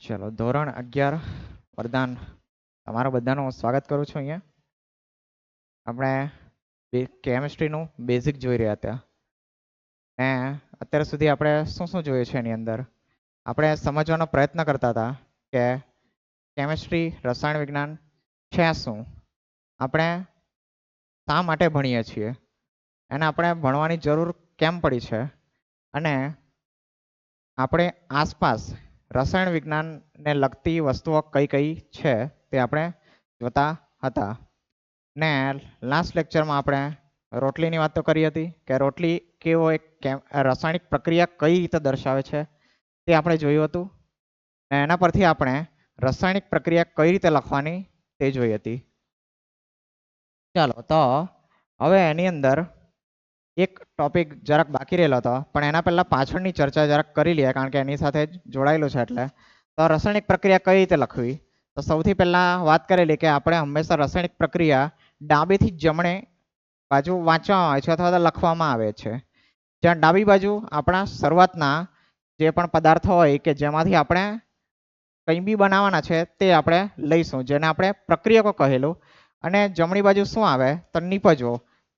ચલો ધોરણ 11 વરદાન તમારા બધાનું સ્વાગત કરું છું. અહીંયા આપણે કેમિસ્ટ્રીનું બેઝિક જોઈ રહ્યા હતા ને અત્યાર સુધી આપણે શું શું જોયું છે એની અંદર આપણે સમજવાનો પ્રયત્ન કરતા હતા કે કેમિસ્ટ્રી રસાયણ વિજ્ઞાન છે શું, આપણે શા માટે ભણીએ છીએ, એને આપણે ભણવાની જરૂર કેમ પડી છે અને આપણે આસપાસ રસાયણ વિજ્ઞાનને લગતી વસ્તુઓ કઈ કઈ છે તે આપણે જોતા હતા ને લાસ્ટ લેક્ચરમાં આપણે રોટલીની વાત તો કરી હતી કે રોટલી કેવો એક રાસાયણિક પ્રક્રિયા કઈ રીતે દર્શાવે છે તે આપણે જોયું હતું ને એના પરથી આપણે રાસાયણિક પ્રક્રિયા કઈ રીતે લખવાની તે જોઈ હતી. ચાલો તો હવે એની અંદર એક ટોપિક જરાક બાકી રહેલો હતો પણ એના પહેલા પાછળની ચર્ચા જરાક કરી લઈએ કારણ કે એની સાથે જ જોડાયેલું છે. એટલે તો રાસાયણિક પ્રક્રિયા કઈ રીતે લખવી, તો સૌથી પહેલા વાત કરેલી કે આપણે હંમેશા રાસાયણિક પ્રક્રિયા ડાબેથી જમણે બાજુ વાંચવામાં આવે છે અથવા તો લખવામાં આવે છે. જ્યાં ડાબી બાજુ આપણા શરૂઆતના જે પણ પદાર્થો હોય કે જેમાંથી આપણે કંઈ બી બનાવવાના છે તે આપણે લઈશું, જેને આપણે પ્રક્રિયકો કહેલું, અને જમણી બાજુ શું આવે તો નિપજો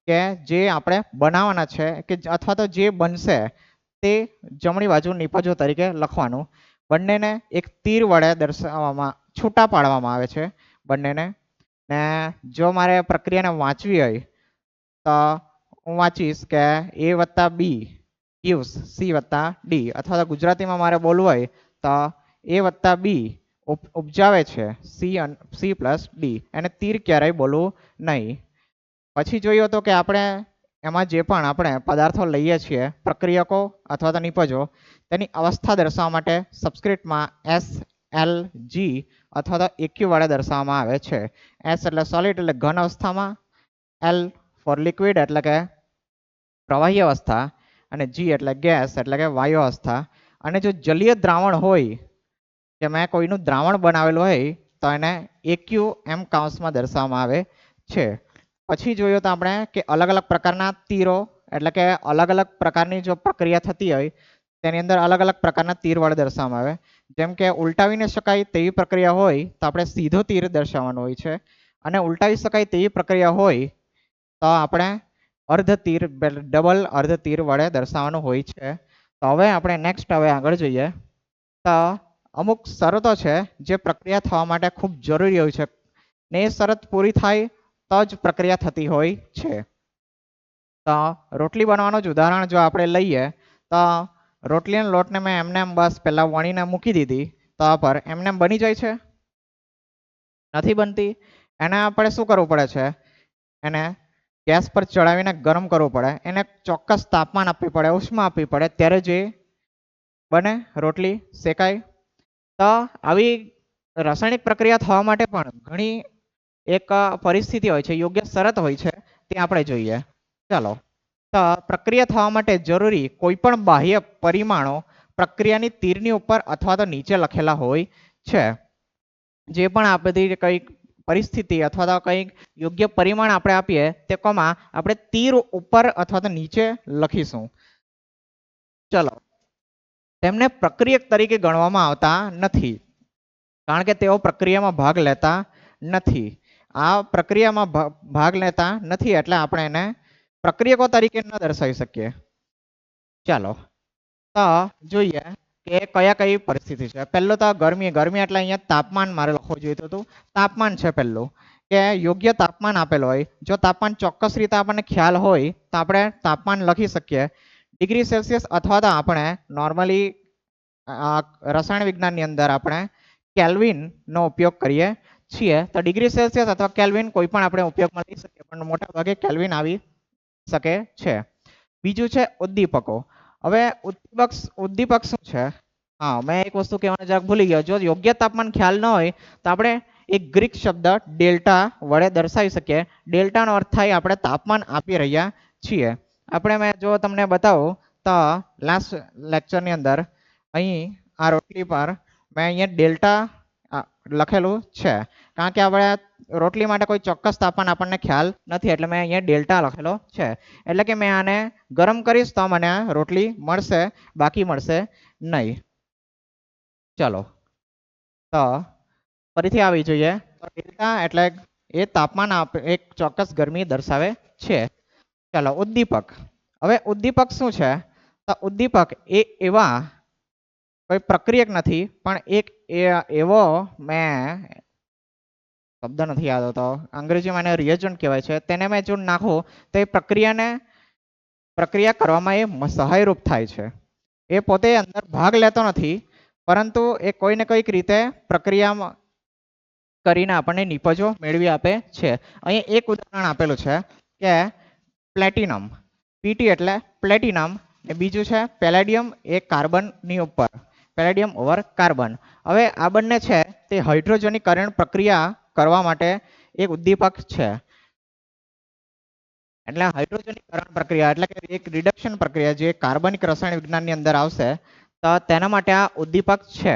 કે જે આપણે બનાવવાના છે કે અથવા તો જે બનશે તે જમણી બાજુ નિપજો તરીકે લખવાનું. બંનેને એક તીર વડે દર્શાવવામાં છૂટા પાડવામાં આવે છે બંનેને. ને જો મારે પ્રક્રિયાને વાંચવી હોય તો હું વાંચીશ કે A + B gives C + D, અથવા તો ગુજરાતીમાં મારે બોલવું હોય તો A + B ઉપજાવે છે C+D. એને તીર ક્યારેય બોલવું નહીં. પછી જોયું હતું કે આપણે એમાં જે પણ આપણે પદાર્થો લઈએ છીએ પ્રક્રિયકો અથવા તો નિપજો તેની અવસ્થા દર્શાવવા માટે સબસ્ક્રિપ્ટમાં SLG અથવા તો EQ વડે દર્શાવવામાં આવે છે. S એટલે સોલિડ એટલે ઘન અવસ્થામાં, L ફોર લિક્વિડ એટલે કે પ્રવાહી અવસ્થા, અને G એટલે ગેસ એટલે કે વાયુ અવસ્થા. અને જો જલીય દ્રાવણ હોય કે મેં કોઈનું દ્રાવણ બનાવેલું હોય તો એને EQ એમ કાઉન્સમાં દર્શાવવામાં આવે છે. પછી જોયું તો આપણે કે અલગ અલગ પ્રકારના તીરો એટલે કે અલગ અલગ પ્રકારની જો પ્રક્રિયા થતી હોય તેની અંદર અલગ અલગ પ્રકારના તીર વડે દર્શાવવામાં આવે. જેમ કે ઉલટાવી ન શકાય તેવી પ્રક્રિયા હોય તો આપણે સીધો તીર દર્શાવવાનો હોય છે, અને ઉલટાવી શકાય તેવી પ્રક્રિયા હોય તો આપણે અર્ધ તીર ડબલ અર્ધ તીર વડે દર્શાવવાનું હોય છે. તો હવે આપણે નેક્સ્ટ હવે આગળ જોઈએ તો અમુક શરતો છે જે પ્રક્રિયા થવા માટે ખૂબ જરૂરી હોય છે ને એ શરત પૂરી થાય તો જ પ્રક્રિયા થતી હોય છે. તો રોટલી બનાવવાનું જ ઉદાહરણ જો આપણે લઈએ તો રોટલીના લોટને મેં એમને બસ પહેલાં વણીને મૂકી દીધી તો પર એમને બની જાય છે? નથી બનતી. એને આપણે શું કરવું પડે છે, એને ગેસ પર ચડાવીને ગરમ કરવું પડે, એને ચોક્કસ તાપમાન આપવી પડે, ઉષ્મા આપવી પડે, ત્યારે જે બને રોટલી શેકાય. તો આવી રાસાયણિક પ્રક્રિયા થવા માટે પણ ઘણી એક પરિસ્થિતિ હોય છે, યોગ્ય શરત હોય છે, તે આપણે જોઈએ. ચાલો તો પ્રક્રિયા થવા માટે જરૂરી કોઈ પણ બાહ્ય પરિમાણો પ્રક્રિયાની તીરની ઉપર અથવા તો નીચે લખેલા હોય છે. જે પણ આ બધી કંઈક પરિસ્થિતિ અથવા તો કંઈક યોગ્ય પરિમાણ આપણે આપીએ તે કોમાં આપણે તીર ઉપર અથવા તો નીચે લખીશું. ચલો, તેમને પ્રક્રિયક તરીકે ગણવામાં આવતા નથી કારણ કે તેઓ પ્રક્રિયામાં ભાગ લેતા નથી. આ પ્રક્રિયામાં ભાગ લેતા નથી એટલે આપણે એને પ્રક્રિયકો તરીકે ન દર્શાવી શકીએ. ચાલો તો જોઈએ કે કયા કઈ પરિસ્થિતિ છે. પહેલું તો ગરમી એટલે અહીંયા તાપમાન મારે લખવું જોઈતું હતું. તાપમાન છે પહેલું કે યોગ્ય તાપમાન આપેલું હોય, જો તાપમાન ચોક્કસ રીતે આપણને ખ્યાલ હોય તો આપણે તાપમાન લખી શકીએ ડિગ્રી સેલ્સિયસ, અથવા તો આપણે નોર્મલી રસાયણ વિજ્ઞાનની અંદર આપણે કેલ્વિનનો ઉપયોગ કરીએ છીએ. તો ડિગ્રી સેલ્સિયસ અથવા કેલ્વિન કોઈ પણ આપણે ઉપયોગમાં લઈ શકીએ, પણ મોટા ભાગે કેલ્વિન આવી શકે છે. બીજું છે ઉદ્દીપકો. હવે ઉદ્દીપક શું છે? હા, મેં એક વસ્તુ કહેવાનું જરાક ભૂલી ગયો. જો યોગ્ય તાપમાન ખ્યાલ ન હોય તો આપણે એક ગ્રીક શબ્દ ડેલ્ટા વડે દર્શાવી શકીએ. ડેલ્ટાનો અર્થ થાય આપણે તાપમાન આપી રહ્યા છીએ. આપણે મેં જો તમને બતાવું તો લાસ્ટ લેક્ચરની અંદર અહીં આ રોટલી પર મેં અહીંયા ડેલ્ટા લખેલું છે કારણ કે આપણે રોટલી માટે કોઈ ચોક્કસ તાપમાન આપણને ખ્યાલ નથી એટલે મેં અહીંયા ડેલ્ટા લખેલો છે. એટલે કે મેં આને ગરમ કરીશ તો મને રોટલી મળશે, બાકી મળશે નહીં. ચલો તો ફરીથી આવી જોઈએ તો ડેલ્ટા એટલે એ તાપમાન એક ચોક્કસ ગરમી દર્શાવે છે. ચાલો ઉદ્દીપક. હવે ઉદ્દીપક શું છે? તો ઉદ્દીપક એ એવા કોઈ પ્રક્રિયક નથી પણ એક એવો મેં શબ્દ નથી યાદ આવતો અંગ્રેજીમાં એને રિએજન્ટ કહેવાય છે. તેને મેં જો નાખું તો એ પ્રક્રિયા કરવામાં એ સહાયરૂપ થાય છે. એ પોતે અંદર ભાગ લેતો નથી પરંતુ એ કોઈને કોઈક રીતે પ્રક્રિયામાં કરીને આપણને નિપજો મેળવી આપે છે. અહીં એક ઉદાહરણ આપેલું છે કે પ્લેટિનમ, પીટી એટલે પ્લેટિનમ, ને બીજું છે પેલેડિયમ, એ કાર્બનની ઉપર, પેલેડિયમ ઓવર કાર્બન. હવે આ બંને છે તે હાઇડ્રોજનીકરણ પ્રક્રિયા કરવા માટે એક ઉદ્દીપક છે. એટલે હાઇડ્રોજનીકરણ પ્રક્રિયા એટલે કે એક રિડક્શન પ્રક્રિયા જે કાર્બનિક રસાયણ વિજ્ઞાનની અંદર આવશે તો તેના માટે આ ઉદ્દીપક છે.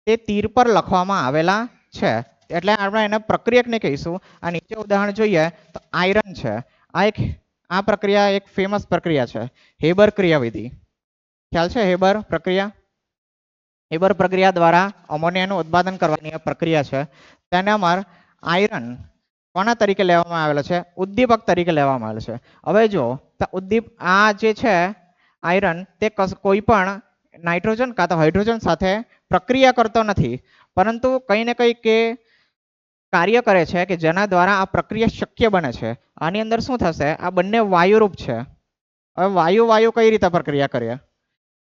તે તીર પર લખવામાં આવેલા છે એટલે આપણે એને પ્રક્રિયકને કહીશું. આ નીચે ઉદાહરણ જોઈએ તો આયરન છે. આ પ્રક્રિયા એક ફેમસ પ્રક્રિયા છે, હેબર ક્રિયાવિધિ. ખ્યાલ છે હેબર પ્રક્રિયા? હેબર પ્રક્રિયા દ્વારા અમોનિયાનું ઉત્પાદન કરવાની પ્રક્રિયા છે. તેનામાં આયરન કોના તરીકે લેવામાં આવેલો છે? ઉદ્દીપક તરીકે લેવામાં આવેલો છે. હવે જો આ જે છે આયરન તે કોઈ પણ નાઇટ્રોજન કાં તો હાઇડ્રોજન સાથે પ્રક્રિયા કરતો નથી પરંતુ કંઈ ને કંઈ કે કાર્ય કરે છે કે જેના દ્વારા આ પ્રક્રિયા શક્ય બને છે. આની અંદર શું થશે? આ બંને વાયુરૂપ છે. હવે વાયુ કઈ રીતે પ્રક્રિયા કરે?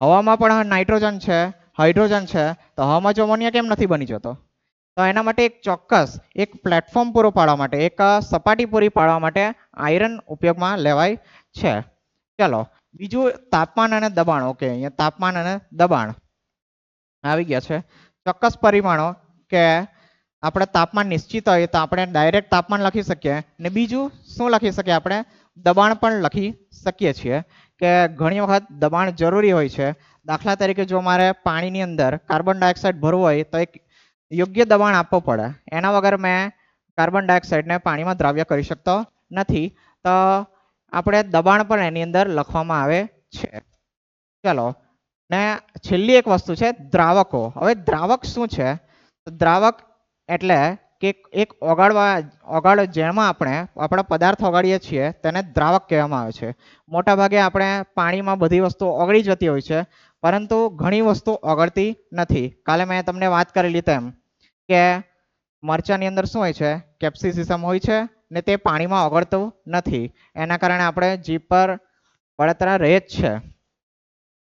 હવામાં પણ નાઇટ્રોજન છે, હાઇડ્રોજન છે, તો હવામાં જ અમોનિયા કેમ નથી બની જતો? તો એના માટે એક ચોક્કસ એક પ્લેટફોર્મ પૂરું પાડવા માટે, એક સપાટી પૂરી પાડવા માટે આયરન ઉપયોગમાં લેવાય છે. ચલો બીજું તાપમાન અને દબાણ. ઓકે, અહીંયા તાપમાન અને દબાણ આવી ગયા છે. ચોક્કસ પરિમાણો કે આપણે તાપમાન નિશ્ચિત હોય તો આપણે ડાયરેક્ટ તાપમાન લખી શકીએ, ને બીજું શું લખી શકીએ? આપણે દબાણ પણ લખી શકીએ છીએ કે ઘણી વખત દબાણ જરૂરી હોય છે. દાખલા તરીકે જો મારે પાણીની અંદર કાર્બન ડાયોક્સાઇડ ભરવું હોય તો એક યોગ્ય દબાણ આપવું પડે. એના વગર મેં કાર્બન ડાયોક્સાઇડને પાણીમાં દ્રાવ્ય કરી શકતો નથી. તો આપણે દબાણ પણ એની અંદર લખવામાં આવે છે. ચલો, ને છેલ્લી એક વસ્તુ છે દ્રાવકો. હવે દ્રાવક શું છે? દ્રાવક એટલે કે એક જેમાં આપણા પદાર્થ ઓગાળીએ છીએ તેને દ્રાવક કહેવામાં આવે છે. મોટા ભાગે આપણે પાણીમાં બધી વસ્તુ ઓગળી જતી હોય છે પરંતુ ઘણી વસ્તુ ઓગળતી નથી. કાલે મેં તમને વાત કરેલી તેમ કે મરચાની અંદર શું હોય છે? કેપ્સિસિસમ હોય છે ને તે પાણીમાં ઓગળતું નથી. એના કારણે આપણે જીભ પર બળતરા રહે જ છે.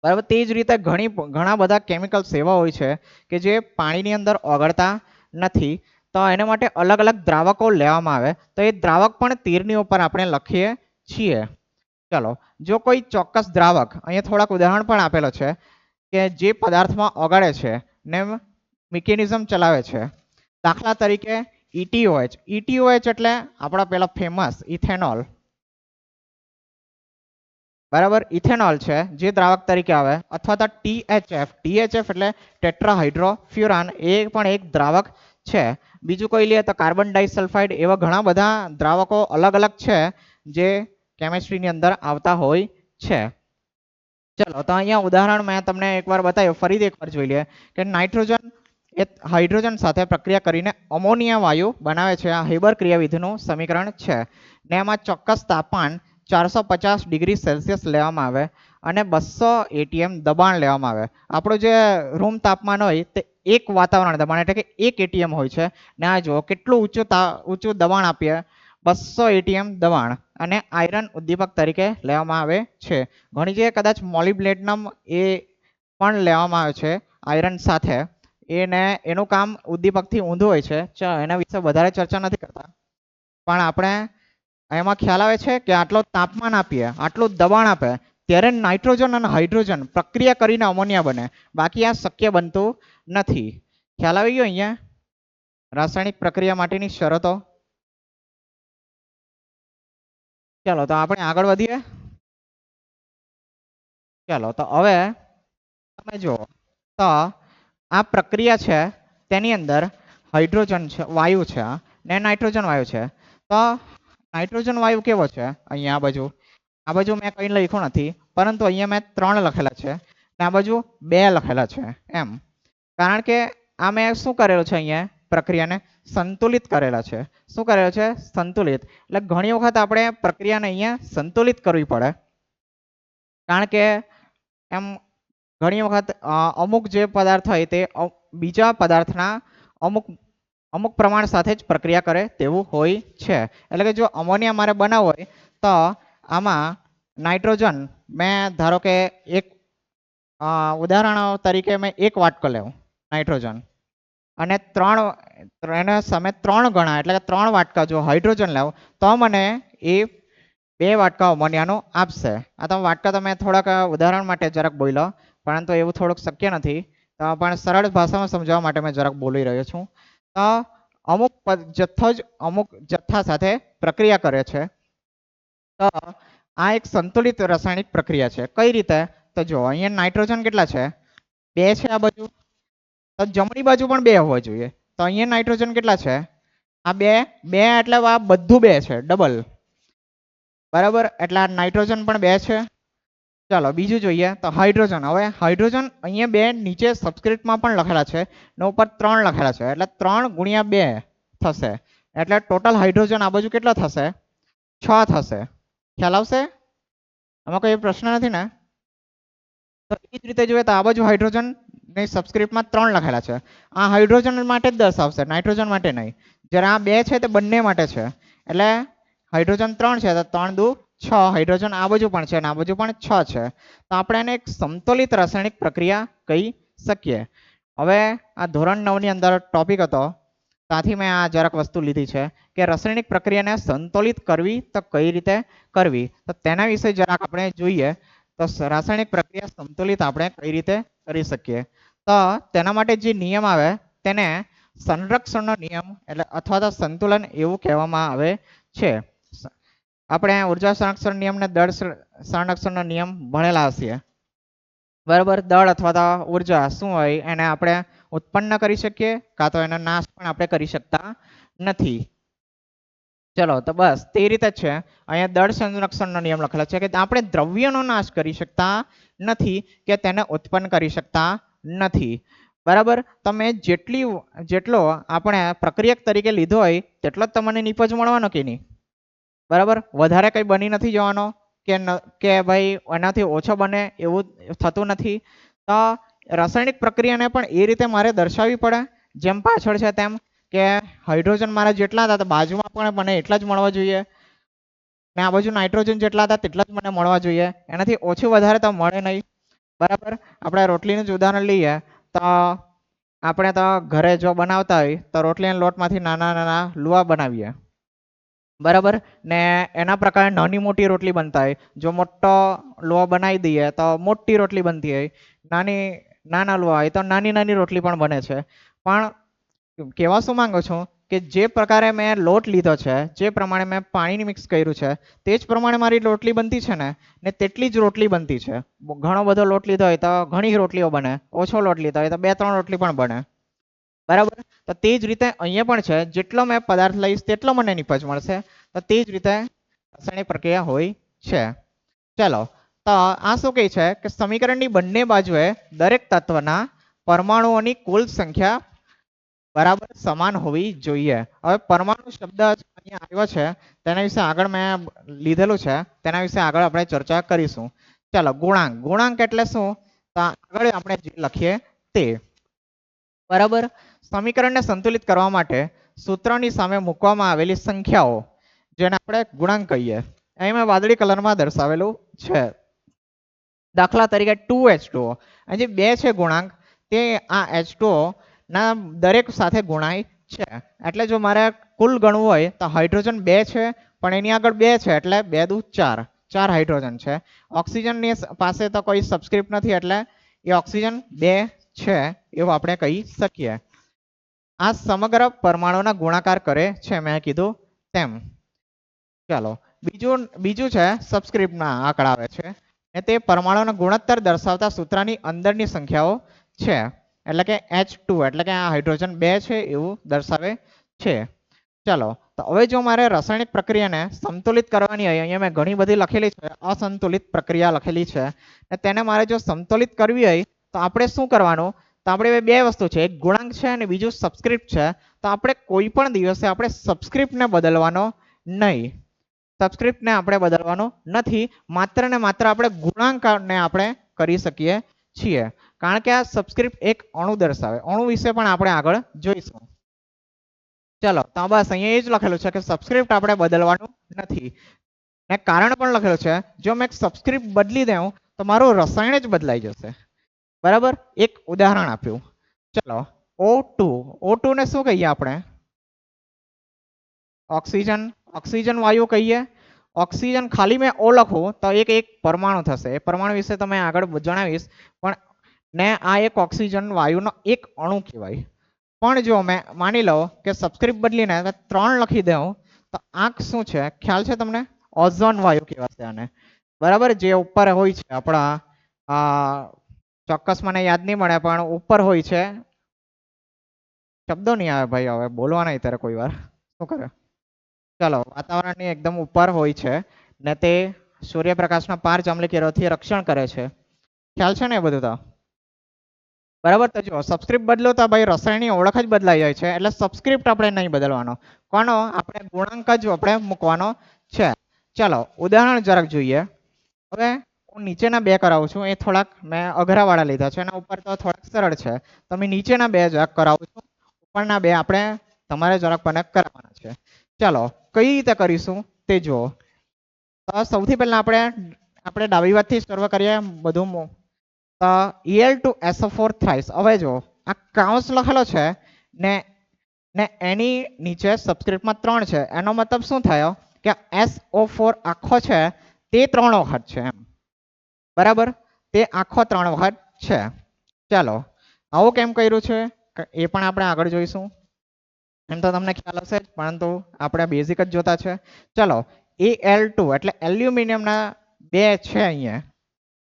બરાબર, તે જ રીતે ઘણા બધા કેમિકલ્સ એવા હોય છે કે જે પાણીની અંદર ઓગળતા નથી. તો એના માટે અલગ અલગ દ્રાવકો લેવામાં આવે તો એ દ્રાવક પણ તીરની ઉપર આપણે લખીએ છીએ. ચલો, જો કોઈ ચોક્કસ દ્રાવક, અહીંયા થોડાક ઉદાહરણ પણ આપેલો છે કે જે પદાર્થમાં ઓગાળે છે ને મિકેનિઝમ ચલાવે છે. દાખલા તરીકે ETOH. ETOH એટલે આપણા પેલા ફેમસ ઇથેનોલ. બરાબર, ઇથેનોલ છે જે દ્રાવક તરીકે આવે. અથવા તો THF એટલે ટેટ્રાહાઇડ્રોફ્યુરાન, એ પણ એક દ્રાવક છે. બીજું કોઈ લઈએ તો કાર્બન ડાઇસલ્ફાઇડ. એવા ઘણા બધા દ્રાવકો અલગ અલગ છે જે કેમિસ્ટ્રીની અંદર આવતા હોય છે. ચલો, તો અહીંયા ઉદાહરણ મેં તમને એકવાર બતાવ્યું, ફરીથી એકવાર જોઈ લઈએ કે નાઇટ્રોજન એ હાઇડ્રોજન સાથે પ્રક્રિયા કરીને અમોનિયા વાયુ બનાવે છે. આ હેબર ક્રિયાવિધિનું સમીકરણ છે ને એમાં ચોક્કસ તાપમાન 450 ડિગ્રી સેલ્સિયસ લેવામાં આવે અને 200 ATM દબાણ લેવામાં આવે. આપણું જે રૂમ તાપમાન હોય તે એક વાતાવરણ દબાણ એટલે કે 1 ATM હોય છે. ને આ જો કેટલું ઊંચું દબાણ આપીએ, 200 ATM દબાણ, અને આયરન ઉદ્દીપક તરીકે લેવામાં આવે છે. ઘણી જગ્યાએ કદાચ મોલિબ્ડેનમ એ પણ લેવામાં આવે છે આયરન સાથે. એનું કામ ઉદ્દીપકથી ઊંધું હોય છે. ચાલો, એના વિશે વધારે ચર્ચા નથી કરતા, પણ આપણે એમાં ખ્યાલ આવે છે કે આટલું તાપમાન આપીએ, આટલું દબાણ આપે ત્યારે નાઇટ્રોજન અને હાઇડ્રોજન પ્રક્રિયા કરીને અમોનિયા બને. બાકી આ શક્ય બનતું નથી. ખ્યાલ આવી ગયો અહીંયા રાસાયણિક પ્રક્રિયા માટેની શરતો? ચાલો, તો આપણે આગળ વધીએ. ચાલો, તો હવે તમે જુઓ તો આ પ્રક્રિયા છે તેની અંદર હાઇડ્રોજન છે, વાયુ છે ને નાઇટ્રોજન વાયુ છે. તો નાઇટ્રોજન વાયુ કેવો છે? અહીંયા આ બાજુ મેં કંઈ લખ્યું નથી પરંતુ અહીંયા મેં 3 લખેલા છે ને આ બાજુ 2 લખેલા છે. એમ કારણ કે આ મેં શું કરેલું છે અહીંયા પ્રક્રિયાને સંતુલિત કરેલા છે. શું કરેલું છે? સંતુલિત. એટલે ઘણી વખત આપણે પ્રક્રિયાને અહીંયા સંતુલિત કરવી પડે, કારણ કે એમ ઘણી વખત અમુક જે પદાર્થ હોય તે બીજા પદાર્થના અમુક પ્રમાણ સાથે જ પ્રક્રિયા કરે તેવું હોય છે. એટલે કે જો અમોનિયા મારે બનાવવો હોય તો આમાં નાઇટ્રોજન મેં ધારો કે એક ઉદાહરણ તરીકે મેં 1 વાટકો લેવું નાઇટ્રોજન અને એના સામે 3 ગણા એટલે કે 3 વાટકા જો હાઇડ્રોજન લેવું તો મને એ 2 વાટકા અમોનિયાનું આપશે. આ તો વાટકા તમે થોડાક ઉદાહરણ માટે જરાક બોલ્યો, પરંતુ એવું થોડુંક શક્ય નથી, તો પણ સરળ ભાષામાં સમજાવવા માટે મેં જરાક બોલી રહ્યો છું. તો અમુક જથ્થો જ અમુક જથ્થા સાથે પ્રક્રિયા કરે છે. તો આ એક સંતુલિત રાસાયણિક પ્રક્રિયા છે. કઈ રીતે? તો જો અહીંયા નાઇટ્રોજન કેટલા છે? 2 છે આ બાજુ, તો જમણી બાજુ પણ 2 હોવા જોઈએ. તો અહીંયા નાઇટ્રોજન કેટલા છે? આ 2 એટલે આ બધું 2 છે, ડબલ. બરાબર, એટલે આ નાઇટ્રોજન પણ 2 છે. ચાલો બીજું જોઈએ તો હાઇડ્રોજન. હવે હાઇડ્રોજન અહીંયા 2 નીચે સબસ્ક્રિપ્ટમાં પણ લખેલા છે ને ઉપર 3 લખેલા છે, એટલે 3 ગુણ્યા 2 થશે. એટલે ટોટલ હાઇડ્રોજન આ બાજુ કેટલા થશે? 6 થશે. ખ્યાલ આવશે? આમાં કોઈ પ્રશ્ન નથી ને? તો એ જ રીતે જોઈએ તો આ બાજુ હાઇડ્રોજન ની સબસ્ક્રિપ્ટમાં 3 લખેલા છે. આ હાઇડ્રોજન માટે જ દર્શાવશે, નાઇટ્રોજન માટે નહીં. જ્યારે આ 2 છે તે બંને માટે છે. એટલે હાઇડ્રોજન 3 છે તો 3 દુ 6. હાઇડ્રોજન આ બાજુ પણ છે અને આ બાજુ પણ 6 છે. તો આપણે એને એક સંતુલિત રાસાયણિક પ્રક્રિયા કહી શકીએ. હવે આ ધોરણ 9 ની અંદર ટોપિક હતો, ત્યાંથી મેં આ જરાક વસ્તુ લીધી છે કે રાસાયણિક પ્રક્રિયાને સંતુલિત કરવી તો કઈ રીતે કરવી. તો તેના વિશે જરાક આપણે જોઈએ તો રાસાયણિક પ્રક્રિયા સંતુલિત આપણે કઈ રીતે કરી શકીએ. તો તેના માટે જે નિયમ આવે તેને સંરક્ષણનો નિયમ એટલે અથવા તો સંતુલન એવું કહેવામાં આવે છે. આપણે ઉર્જા સંરક્ષણ નિયમ ને દળ સંરક્ષણનો નિયમ ભણેલા હશે. બરાબર, દળ અથવા તો ઉર્જા શું હોય એને આપણે ઉત્પન્ન કરી શકીએ કાં તો એનો નાશ પણ આપણે કરી શકતા નથી. ચલો તો બસ તે રીતે જ છે. અહીંયા દળ સંરક્ષણનો નિયમ લખેલો છે કે આપણે દ્રવ્યનો નાશ કરી શકતા નથી કે તેને ઉત્પન્ન કરી શકતા નથી. બરાબર, તમે જેટલો આપણે પ્રક્રિયક તરીકે લીધો હોય તેટલો જ તમને નિપજ મળવાનો કે નહીં. બરાબર, વધારે કંઈ બની નથી જવાનો કે ભાઈ એનાથી ઓછો બને એવું થતું નથી. તો રાસાયણિક પ્રક્રિયાને પણ એ રીતે મારે દર્શાવવી પડે જેમ પાછળ છે તેમ, કે હાઇડ્રોજન મારા જેટલા હતા તો બાજુમાં પણ મને એટલા જ મળવા જોઈએ ને આ બાજુ નાઇટ્રોજન જેટલા હતા તેટલા જ મને મળવા જોઈએ. એનાથી ઓછું વધારે તો મળે નહીં. બરાબર, આપણે રોટલીનું જ ઉદાહરણ લઈએ તો આપણે તો ઘરે જો બનાવતા હોય તો રોટલીના લોટમાંથી નાના નાના લુવા બનાવીએ. બરાબર, ને એના પ્રકારે નાની મોટી રોટલી બનતા હોય. જો મોટો લુવા બનાવી દઈએ તો મોટી રોટલી બનતી હોય, નાના લુવા હોય તો નાની નાની રોટલી પણ બને છે. પણ કહેવા શું માંગુ છું કે જે પ્રકારે મેં લોટ લીધો છે, જે પ્રમાણે મેં પાણીની મિક્સ કર્યું છે તે જ પ્રમાણે મારી રોટલી બનતી છે ને તેટલી જ રોટલી બનતી છે. ઘણો બધો લોટ લીધો હોય તો ઘણી રોટલીઓ બને, ઓછો લોટ લીધો હોય તો 2-3 રોટલી પણ બને. બરાબર, તો તે જ રીતે અહીંયા પણ છે, જેટલો મેં પદાર્થ લઈશ તેટલો મને નિપજ મળશે. તો તે જ રીતે રાસાયણિક પ્રક્રિયા હોય છે. ચાલો તો આ શું કહે છે કે સમીકરણની બંને બાજુએ દરેક તત્વના પરમાણુઓની કુલ સંખ્યા બરાબર સમાન હોવી જોઈએ. હવે પરમાણુ શબ્દ અહીંયા આવ્યો છે તેના વિશે આગળ મેં લીધેલું છે, તેના વિશે આગળ આપણે ચર્ચા કરીશું. ચાલો ગુણાંક એટલે શું? તો આગળ આપણે જે લખીએ તે. બરાબર, સમીકરણને સંતુલિત કરવા માટે સૂત્રની સામે મૂકવામાં આવેલી સંખ્યાઓ જેને આપણે ગુણાંક કહીએ, અહીં મેં વાદળી કલરમાં દર્શાવેલું છે. દાખલા તરીકે 2H2O, અહીં જે 2 છે ગુણાંક તે આ H2O ના દરેક સાથે ગુણાય છે. એટલે જો મારે કુલ ગણવું હોય તો હાઇડ્રોજન 2 છે પણ એની આગળ 2 છે એટલે 2 દુ 4 હાઇડ્રોજન છે. ઓક્સિજનની પાસે તો કોઈ સબસ્ક્રિપ્ટ નથી એટલે એ ઓક્સિજન 2 છે એવું આપણે કહી શકીએ. આ સમગ્ર પરમાણુના ગુણાકાર કરે છે મેં કીધું તેમ. ચાલો બીજું છે સબસ્ક્રિપ્ટના આંકડા આવે છે ને તે પરમાણુનો ગુણોત્તર દર્શાવતા સૂત્રની અંદરની સંખ્યાઓ છે. એટલે કે H2 એટલે કે આ હાઇડ્રોજન 2 છે એવું દર્શાવે છે. ચાલો તો હવે જો મારે રાસાયણિક પ્રક્રિયાને સંતુલિત કરવાની હોય, અહીંયા મેં ઘણી બધી લખેલી છે, અસંતુલિત પ્રક્રિયા લખેલી છે, ને તેને મારે જો સંતુલિત કરવી હોય તો આપણે શું કરવાનું? તો આપણે બે વસ્તુ છે, એક ગુણાંક છે અને બીજું સબસ્ક્રિપ્ટ છે. તો આપણે કોઈ પણ દિવસે આપણે સબસ્ક્રિપ્ટને બદલવાનો નહીં. સબસ્ક્રિપ્ટને આપણે બદલવાનો નથી, માત્ર ને માત્ર આપણે ગુણાંકને આપણે કરી શકીએ છીએ, કારણ કે આ સબસ્ક્રિપ્ટ એક અણુ દર્શાવે. અણુ વિશે પણ આપણે આગળ જોઈશું. ચલો, તો બસ અહીંયા એ જ લખેલું છે કે સબસ્ક્રિપ્ટ આપણે બદલવાનું નથી. ને કારણ પણ લખેલું છે, જો મેં સબસ્ક્રિપ્ટ બદલી દઉં તો મારું રસાયણ જ બદલાઈ જશે. બરાબર, એક ઉદાહરણ આપ્યું. ચલો, O2 ને શું કહીએ આપણે? ઓક્સિજન વાયુ કહીએ. ઓક્સિજન ખાલી મેં O લખું તો એક પરમાણુ થશે. એ પરમાણુ વિશે તમે આગળ જણાવીશ, પણ ને આ એક ઓક્સિજન વાયુનો એક અણુ કહેવાય. પણ જો મેં માની લો કે સબસ્ક્રિપ્ટ બદલીને 3 લખી દઉં તો આ શું છે, ખ્યાલ છે તમને? ઓઝોન વાયુ કહેવાશે આને. બરાબર, જે ઉપર હોય છે આપણા, ચોક્કસ મને યાદ નહીં મળે પણ ઉપર હોય છે. શબ્દો નહીં આવે ભાઈ, હવે બોલવાના ત્યારે કોઈ વાર શું કરે. ચલો, વાતાવરણની એકદમ ઉપર હોય છે ને તે સૂર્યપ્રકાશના 5 જાંબલી કિરણોથી રક્ષણ કરે છે. ખ્યાલ છે ને એ બધું? તો બરાબર. તો જો સબસ્ક્રિપ્ટ બદલો તો ભાઈ રસાયણની ઓળખ જ બદલાઈ જાય છે, એટલે સબસ્ક્રિપ્ટ આપણે નહીં બદલવાનો. કોનો? આપણે ગુણાંક જ આપણે મૂકવાનો છે. ચલો, ઉદાહરણ જરાક જોઈએ. હવે હું નીચેના બે કરાવું છું, એ થોડાક મેં અઘરાવાળા લીધા છે, એના ઉપર તો થોડાક સરળ છે. તમે નીચેના બે જરાક કરાવું છું, ઉપરના બે આપણે તમારે જરાક મને કરાવવાના છે. ચાલો, કઈ રીતે કરીશું તે જુઓ. તો સૌથી પહેલા આપણે ડાબી બાજુથી શરૂ કરીએ બધું. તો Al2SO4 થ્રાઇસ. હવે જો આ કાઉન્સ લખેલો છે ને એની નીચે સબસ્ક્રિપ્ટમાં 3 છે, એનો મતલબ શું થયો કે SO4 આખો છે તે 3 વખત છે એમ. બરાબર, તે આખો 3 વખત છે. ચાલો, આવું કેમ કર્યું છે એ પણ આપણે આગળ જોઈશું. એમ તો તમને ખ્યાલ હશે જ, પરંતુ આપણે બેઝિક જ જોતા છે. ચલો, Al2 એટલે એલ્યુમિનિયમના 2 છે અહીંયા.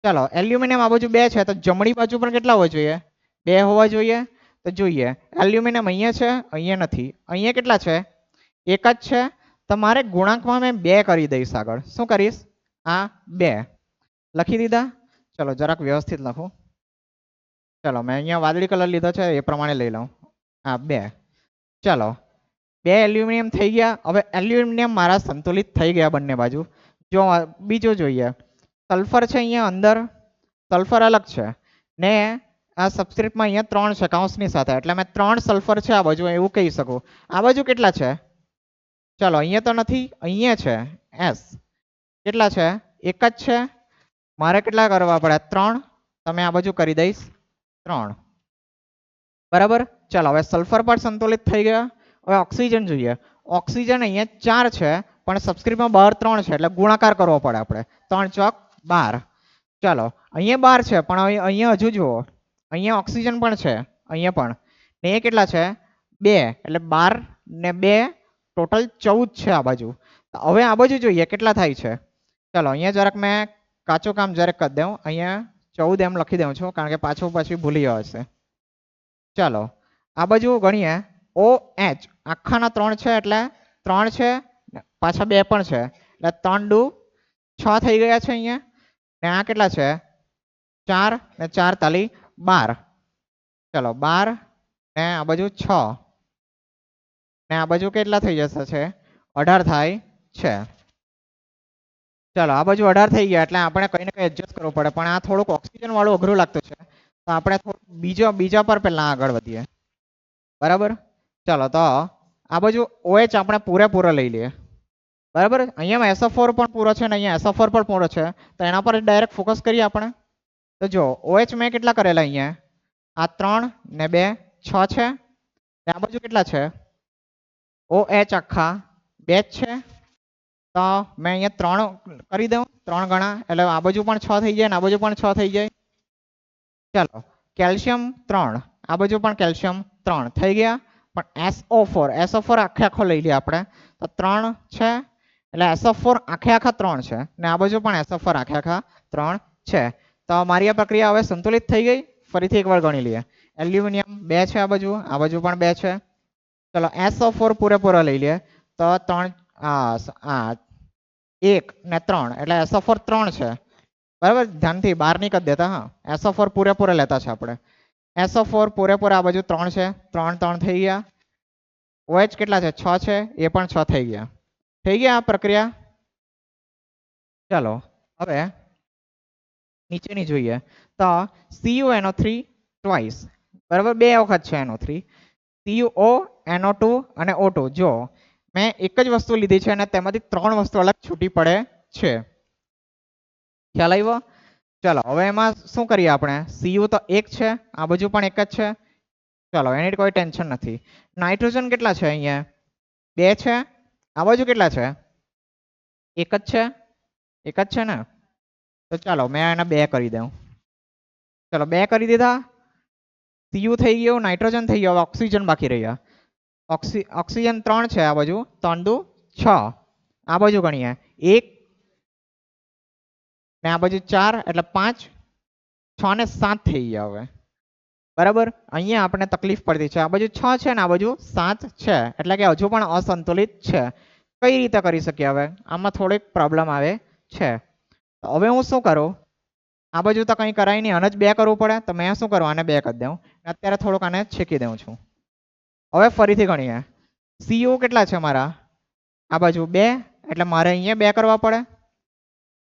ચાલો, એલ્યુમિનિયમ આ બાજુ 2 છે, તો જમણી બાજુ પણ કેટલા હોવા જોઈએ? 2 હોવા જોઈએ. તો જોઈએ, એલ્યુમિનિયમ અહીંયા છે, અહીંયા નથી. અહીંયા કેટલા છે? 1 જ છે. તો મારે ગુણાંકમાં મેં 2 કરી દઈશ આગળ. શું કરીશ? આ 2 લખી દીધા. ચલો, જરાક વ્યવસ્થિત લખું. ચલો, મેં અહીંયા વાદળી કલર લીધો છે, એ પ્રમાણે લઈ લઉં. આ 2. ચાલો, 2 એલ્યુમિનિયમ થઈ ગયા. હવે એલ્યુમિનિયમ મારા સંતુલિત થઈ ગયા બંને બાજુ. જો બીજું જોઈએ, સલ્ફર છે અહીંયા અંદર, સલ્ફર અલગ છે ને આ સબસ્ક્રિપ્ટમાં અહીંયા 3 છે કાઉન્સની સાથે, એટલે મેં 3 સલ્ફર છે આ બાજુ, એવું કહી શકું. આ બાજુ કેટલા છે? ચલો, અહીંયા તો નથી, અહીંયા છે S. કેટલા છે? 1 જ છે. મારે કેટલા કરવા પડે? 3. તમે આ બાજુ કરી દઈશ 3. બરાબર. ચાલો, હવે સલ્ફર પણ સંતુલિત થઈ ગયા. હવે ઓક્સિજન જોઈએ. ઓક્સિજન અહીંયા 4 છે, પણ સબસ્ક્રિપ્ટમાં બહાર 3 છે, એટલે ગુણાકાર કરવો પડે આપણે. 3 ચોક 12. ચાલો, અહીંયા 12 છે, પણ અહીંયા હજુ જુઓ, અહીંયા ઓક્સિજન પણ છે, અહીંયા પણ. ને એ કેટલા છે? 2. એટલે 12 ને 2 ટોટલ 14 છે આ બાજુ. હવે આ બાજુ જોઈએ કેટલા થાય છે. ચાલો, અહીંયા જરાક મેં કાચું કામ જરાક કરી દઉં. અહીંયા 14 એમ લખી દઉં છું, કારણ કે પાછું ભૂલી જવા છે. ચાલો, આ બાજુ ગણીએ. OH આખાના 3 છે, એટલે 3 છે, પાછા 2 પણ છે, એટલે 3 દુ 6 થઈ ગયા છે અહીંયા. ને આ કેટલા છે? 4 ને 4 તાલી 12. ચલો, 12 ને આ બાજુ 6 ને આ બાજુ કેટલા થઈ જશે છે? 18 થાય છે. ચાલો, આ બાજુ 18 થઈ ગયા, એટલે આપણે કઈ ને કઈ એડજસ્ટ કરવું પડે, પણ આ થોડુંક ઓક્સિજન વાળું અઘરું લાગતું છે, તો આપણે થોડું બીજા પર પહેલા આગળ વધીએ. બરાબર. ચાલો, તો આ બાજુ OH આપણે પૂરેપૂરો લઈ લઈએ. બરાબર, અહીંયા SO4 પણ પૂરો છે ને અહીંયા SO4 પણ પૂરો છે, તો એના પર ડાયરેક્ટ ફોકસ કરીએ આપણે. તો જો OH મેં કેટલા કરેલા અહીંયા? આ 3 ને 2 6 છે. ને આ બાજુ કેટલા છે? OH આખા 2 જ છે, તો મેં અહીંયા 3 કરી દઉં, 3 ગણા, એટલે આ બાજુ પણ 6 થઈ જાય ને આ બાજુ પણ 6 થઈ જાય. ચાલો, કેલ્શિયમ 3, આ બાજુ પણ કેલ્શિયમ 3 થઈ ગયા. પણ SO4 આખો લઈ લઈએ આપણે, તો 3 છે, એટલે SO4 આખા 3 છે, ને આ બાજુ પણ SO4 આખા 3 છે. તો મારી આ પ્રક્રિયા હવે સંતુલિત થઈ ગઈ. ફરીથી એકવાર ગણી લઈએ. એલ્યુમિનિયમ 2 છે, આ બાજુ પણ 2 છે. ચલો, SO4 પૂરેપૂરો લઈ લઈએ, તો 3 1 ને 3, એટલે SO4 3 છે. બરાબર, ધ્યાનથી બહાર નહીં કરી દેતા. હા, SO4 પૂરેપૂરો લેતા છે આપણે. SO4 પૂરેપૂરા આ બાજુ 3 છે, 3 3 થઈ ગયા. OH કેટલા છે? 6 છે, એ પણ 6 થઈ ગયા. થઈ ગયા આ પ્રક્રિયા. ચાલો હવે નીચેની જોઈએ તો CuNO3 ટ્વાઇસ, બરાબર, બે વખત છે NO3. CuO, NO2 અને O2. જો મેં એક જ વસ્તુ લીધી છે અને તેમાંથી 3 વસ્તુ અલગ છૂટી પડે છે. ખ્યાલ આવ્યો? ચાલો હવે એમાં શું કરીએ આપણે? Cu તો એક છે, આ બાજુ પણ એક જ છે. ચાલો એની કોઈ ટેન્શન નથી. નાઇટ્રોજન કેટલા છે? અહીંયા 2 છે, આ બાજુ કેટલા છે? એક જ છે, એક જ છે ને? તો ચાલો મેં એના 2 કરી દઉં. ચાલો 2 કરી દીધા. Cu થઈ ગયો, નાઇટ્રોજન થઈ ગયો, ઓક્સિજન બાકી રહ્યા. ઓક્સિજન 3 છે, આ બાજુ 3 2 6. આ બાજુ ગણીએ 1 ને આ બાજુ 4 એટલે 5, 6 ને 7 થઈ ગયા હવે. બરાબર, અહીંયા આપણે તકલીફ પડતી છે. આ બાજુ 6 છે ને આ બાજુ 7 છે, એટલે કે હજુ પણ અસંતુલિત છે. કઈ રીતે કરી શકીએ? હવે આમાં થોડીક પ્રોબ્લેમ આવે છે. હવે હું શું કરું? આ બાજુ તો કંઈ કરાય નહીં, આને જ 2 કરવું પડે, તો મેં શું કરું? આને 2 કરી દઉં. અત્યારે થોડુંક આને છેકી દઉં છું. હવે ફરીથી ગણીએ. Cu કેટલા છે મારા? આ બાજુ 2, એટલે મારે અહીંયા 2 કરવા પડે.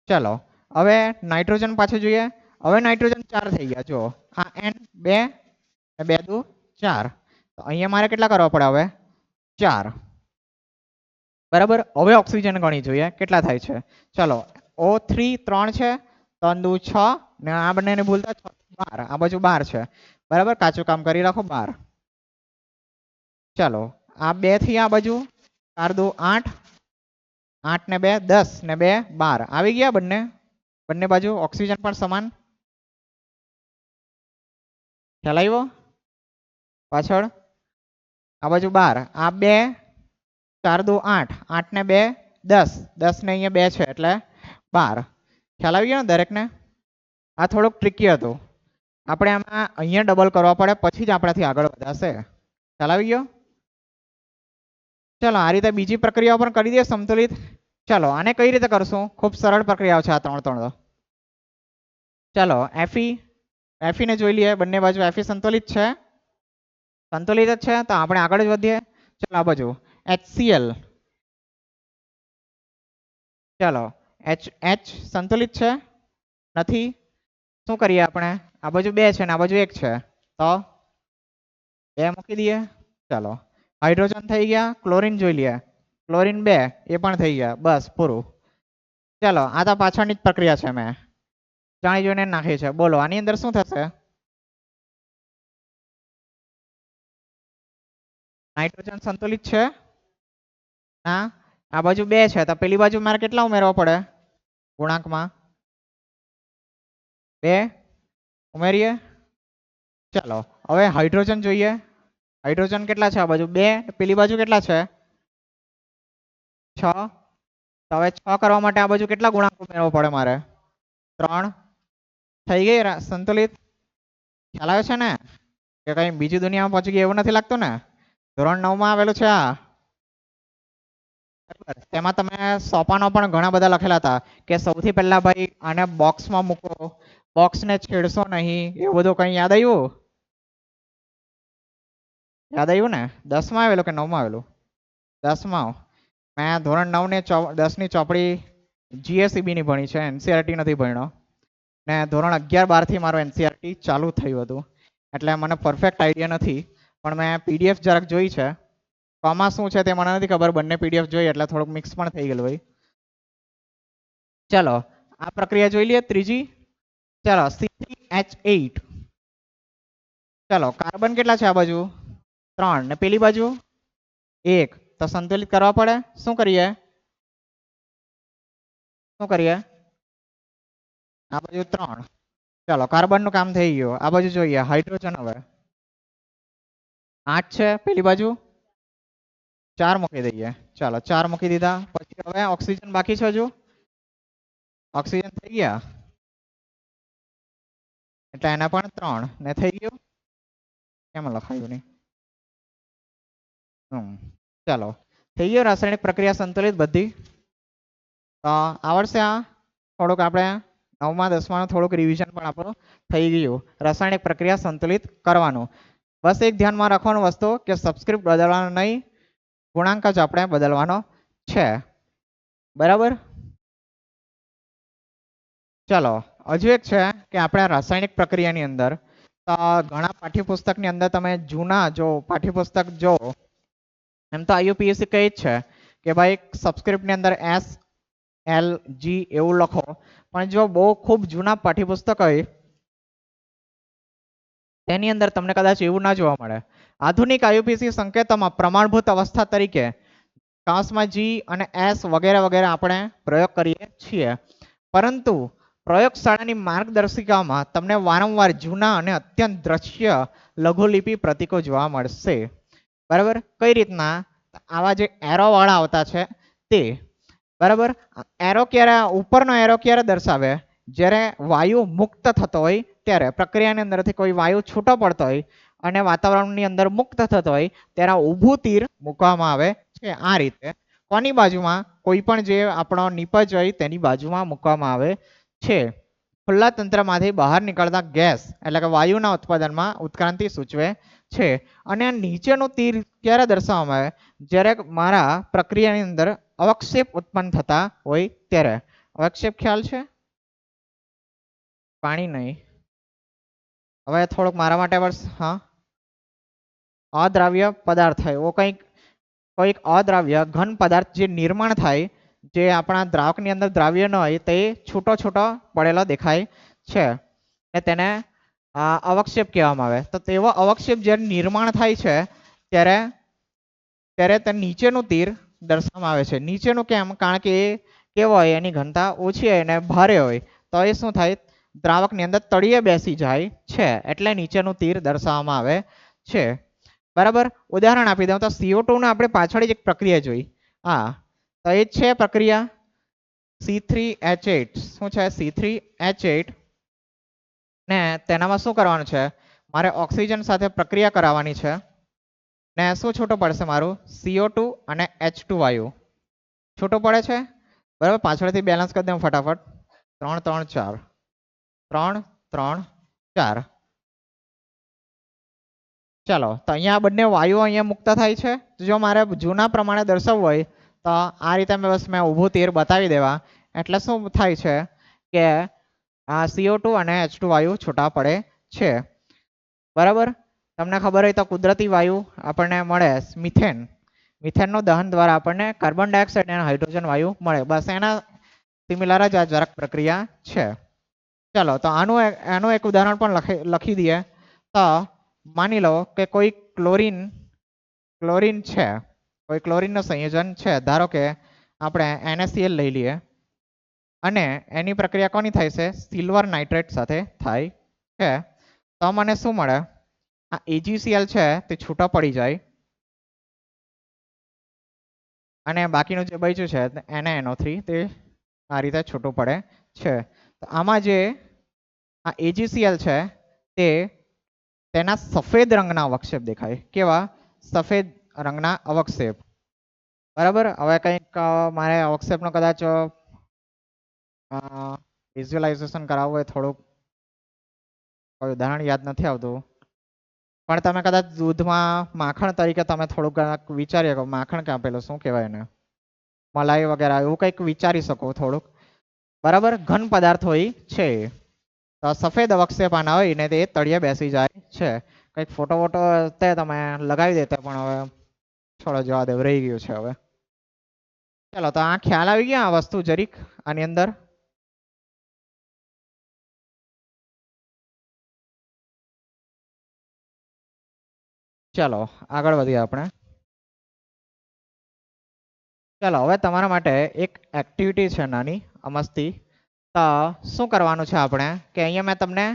ચાલો હવે નાઇટ્રોજન પાછું જોઈએ. હવે નાઇટ્રોજન 4 થઈ ગયા. જો આ N 2 ને 2 2 4, તો અહીંયા મારે કેટલા કરવા પડે? હવે 4. બરાબર, હવે ઓક્સિજન ગણી જોઈએ કેટલા થાય છે. ચાલો O3 3 છે, 3 2 6 ને આ બંનેને ભૂલતા 12, આ બાજુ 12 છે. બરાબર, કાચું કામ કરી રાખો 12. ચાલો આ 2 થી આ બાજુ 4 2 8, 8 ને 2 10 ને 2 12 આવી ગયા. બંને બાજુ ઓક્સિજન પણ સમાન. ખ્યાલ આવ્યો? પાછળ આ બાજુ 12, આ 2 4 2 8, 8 ને 2 10, 10 ને અહીંયા 2 છે એટલે 12. ખ્યાલ આવી ગયો ને દરેકને? આ થોડુંક ટ્રિકી હતું. આપણે આમાં અહીંયા ડબલ કરવા પડે, પછી જ આપણાથી આગળ વધાશે. ખ્યાલ આવી ગયો? ચાલો આ રીતે બીજી પ્રક્રિયાઓ પણ કરી દઈએ સંતુલિત. ચાલો આને કઈ રીતે કરશું? ખૂબ સરળ પ્રક્રિયાઓ છે આ 3 3. ચાલો Fe ને જોઈ લઈએ. બંને બાજુ Fe સંતુલિત છે, સંતુલિત જ છે, તો આપણે આગળ જ વધીએ. ચાલો આ બાજુ HCl, ચાલો H સંતુલિત છે નથી. શું કરીએ આપણે? આ બાજુ 2 છે ને આ બાજુ 1 છે, તો 2 મૂકી દઈએ. ચાલો હાઇડ્રોજન થઈ ગયા. ક્લોરીન જોઈ લઈએ. ક્લોરીન 2, એ પણ થઈ ગયા. બસ પૂરું. ચાલો આ તો પાછળની જ પ્રક્રિયા છે, મેં જાણી જોઈને નાખી છે. બોલો આની અંદર શું થશે? નાઇટ્રોજન સંતુલિત છે ના? આ બાજુ 2 છે, તો પેલી બાજુ મારે કેટલા ઉમેરવા પડે ગુણાંકમાં? 2 ઉમેરીએ. ચાલો હવે હાઇડ્રોજન જોઈએ. હાઇડ્રોજન કેટલા છે? આ બાજુ 2, પેલી બાજુ કેટલા છે? 6. તો હવે 6 કરવા માટે આ બાજુ કેટલા ગુણાંક ઉમેરવો પડે મારે? 3. થઈ ગઈ સંતુલિત. ખ્યાલ આવે છે ને કે કઈ બીજી દુનિયામાં પહોંચી ગઈ એવું નથી લાગતું ને? ધોરણ 9 માં આવેલું છે આ. તેમાં તમે સોપાનો પણ ઘણા બધા લખેલા હતા કે સૌથી પહેલા ભાઈ આને બોક્સમાં મૂકો, બોક્સને છેડશો નહીં, એવું બધું કઈ યાદ આવ્યું? યાદ આવ્યું ને? 10 માં આવેલું કે 9 માં આવેલું? 10 માં. મેં ધોરણ 9 ને 10 ની ચોપડી GSEB ની ભણી છે, NCERT નથી ભણ્યો. ને ધોરણ 11 12 થી મારો NCERT ચાલુ થયું હતું, એટલે મને પરફેક્ટ આઈડિયા નથી. પણ મેં PDF જરાક જોઈ છે. આમાં શું છે તે મને નથી ખબર. બંને PDF જોઈ એટલે થોડુંક મિક્સ પણ થઈ ગયેલું ભાઈ. ચાલો આ પ્રક્રિયા જોઈ લઈએ ત્રીજી. ચાલો C3H8. ચાલો કાર્બન કેટલા છે? આ બાજુ 3 ને પેલી બાજુ 1, તો સંતુલિત કરવા પડે. શું કરીએ? આ બાજુ 3. ચાલો કાર્બન નું કામ થઈ ગયું. આ બાજુ જોઈએ હાઇડ્રોજન. હવે 8 છે, પેલી બાજુ 4 મૂકી દઈએ. ચાલો 4 મૂકી દીધા. પછી હવે ઓક્સિજન બાકી છે હજુ. ઓક્સિજન થઈ ગયા એટલે એના પણ 3 ને થઈ ગયું. કેમ લખાયું નહીં? ચાલો થઈ ગયો. રાસાયણિક પ્રક્રિયા સંતુલિત બધી. તો આવડશે આ થોડુંક આપણે 9મા 10માનું થોડુંક રિવિઝન પણ આપણું થઈ ગયું. રાસાયણિક પ્રક્રિયા સંતુલિત કરવાનું. બસ એક ધ્યાનમાં રાખવાનું વસ્તુ કે સબસ્ક્રિપ્ટ બદલવાનો નહીં, ગુણાંક જ આપણે બદલવાનો છે. બરાબર. ચાલો હજુ એક છે કે આપણે રાસાયણિક પ્રક્રિયાની અંદર ઘણા પાઠ્યપુસ્તકની અંદર તમે જૂના જો પાઠ્યપુસ્તક જો એમ તો IUPAC કહે જ છે કે ભાઈ સબસ્ક્રિપ્ટની અંદર SLG એવું લખો, પણ જો બહુ ખૂબ જૂના પાઠ્યપુસ્તક હોય તેની અંદર તમને કદાચ એવું ના જોવા મળે. આધુનિક IUPAC સંકેતોમાં પ્રમાણભૂત અવસ્થા તરીકે કાઉન્સમાં G અને S વગેરે વગેરે આપણે પ્રયોગ કરીએ છીએ, પરંતુ પ્રયોગશાળાની માર્ગદર્શિકામાં તમને વારંવાર જૂના અને અત્યંત દ્રશ્ય લઘુલિપિ પ્રતીકો જોવા મળશે. બરાબર. કઈ રીતના? આવા જે એરો વાળા આવતા છે તે. બરાબર. એરો ક્યારે ઉપરનો એરો ક્યારે દર્શાવે? જ્યારે વાયુ મુક્ત થતો હોય ત્યારે, પ્રક્રિયાની અંદરથી કોઈ વાયુ છૂટો પડતો હોય અને વાતાવરણની અંદર મુક્ત થતો હોય ત્યારે ઊભું તીર મૂકવામાં આવે છે આ રીતે. કોની બાજુમાં? કોઈ પણ જે આપણો નિપજ હોય તેની બાજુમાં મૂકવામાં આવે છે. ખુલ્લા તંત્રમાંથી બહાર નીકળતા ગેસ એટલે કે વાયુના ઉત્પાદનમાં ઉત્ક્રાંતિ સૂચવે છે. અને નીચેનું તીર ક્યારે દર્શાવવામાં આવે? જ્યારે મારા પ્રક્રિયાની અંદર અવક્ષેપ ઉત્પન્ન થતા હોય ત્યારે. અવક્ષેપ ખ્યાલ છે? પાણી નહીં. હવે થોડુંક મારા માટે હા, અદ્રાવ્ય પદાર્થ એવો કોઈક અદ્રાવ્ય ઘન પદાર્થ જે નિર્માણ થાય, જે આપણા દ્રાવકની અંદર દ્રાવ્ય ન હોય તે છૂટો છૂટો પડેલો દેખાય છે ને તેને અવક્ષેપ કહેવામાં આવે. તો તેવો અવક્ષેપ જ્યારે નિર્માણ થાય છે ત્યારે તે નીચેનું તીર દર્શાવવામાં આવે છે. નીચેનું કેમ? કારણ કે એ કેવો હોય, એની ઘનતા ઓછી હોય અને ભારે હોય, તો એ શું થાય? દ્રાવકની અંદર તળિયે બેસી જાય છે, એટલે નીચેનું તીર દર્શાવવામાં આવે છે. બરાબર. ઉદાહરણ આપી દઉં તો CO2 ને આપણે પાછળ જ એક પ્રક્રિયા જોઈ. હા, તો એ જ છે પ્રક્રિયા C3H8. શું છે? C3H8 ને તેનામાં શું કરવાનું છે? મારે ઓક્સિજન સાથે પ્રક્રિયા કરાવવાની છે ને શું છૂટું પડશે? મારું CO2 અને H2 વાયુ છૂટું પડે છે. બરાબર. પાછળથી બેલેન્સ કરી દઉં ફટાફટ. 3 3 4 3 3 4. ચાલો, તો અહીંયા બંને વાયુઓ અહીંયા મુક્ત થાય છે. જો મારે જૂના પ્રમાણે દર્શાવવું હોય તો આ રીતે મેં ઊભું તીર બતાવી દેવા, એટલે શું થાય છે કે આ CO2 અને H2 વાયુ છૂટા પડે છે. બરાબર. તમને ખબર હોય તો કુદરતી વાયુ આપણને મળે મિથેન. મિથેનનું દહન દ્વારા આપણને કાર્બન ડાયોક્સાઇડ અને હાઇડ્રોજન વાયુ મળે. બસ એના સિમિલર જ આ જરાક પ્રક્રિયા છે. ચાલો, તો આનું એક ઉદાહરણ પણ લખી દઈએ. તો માની લો કે કોઈ ક્લોરીન છે, કોઈ ક્લોરીનનું સંયોજન છે. ધારો કે આપણે NaCl લઈ લઈએ અને એની પ્રક્રિયા કોની થાય છે? સિલ્વર નાઇટ્રેટ સાથે થાય છે. તો મને શું મળે? આ AgCl છે તે છૂટા પડી જાય અને બાકીનું જે બચ્યું છે NaNO3 તે આ રીતે છૂટું પડે છે. તો આમાં જે આ AgCl છે તે તેના સફેદ રંગના અવક્ષેપ દેખાય. કેવા? સફેદ રંગના અવક્ષેપ. બરાબર. હવે કંઈક મારે અવક્ષેપનો કદાચ વિઝ્યુઅલાઇઝેશન કરાવવું હોય, થોડુંક કોઈ ઉદાહરણ યાદ નથી આવતું, પણ તમે કદાચ દૂધમાં માખણ તરીકે તમે થોડુંક વિચારી શકો. માખણ ક્યાં પેલું શું કહેવાય એને? મલાઈ વગેરે એવું કંઈક વિચારી શકો થોડુંક. બરાબર. ઘન પદાર્થ હોય છે. તો સફેદ અવક્ષેપ આના હોય ને તે તળિયે બેસી જાય છે. કંઈક ફોટો તે તમે લગાવી દેતા, પણ હવે છોડો, જવા દે, રહી ગયું છે હવે. ચાલો, તો આ ખ્યાલ આવી ગયા આ વસ્તુ જરીક આની અંદર. ચાલો આગળ વધીએ આપણે. ચાલો, હવે તમારા માટે એક એક્ટિવિટી છે નાની મસ્તી. તો શું કરવાનું છે આપણે કે અહીંયા મેં તમને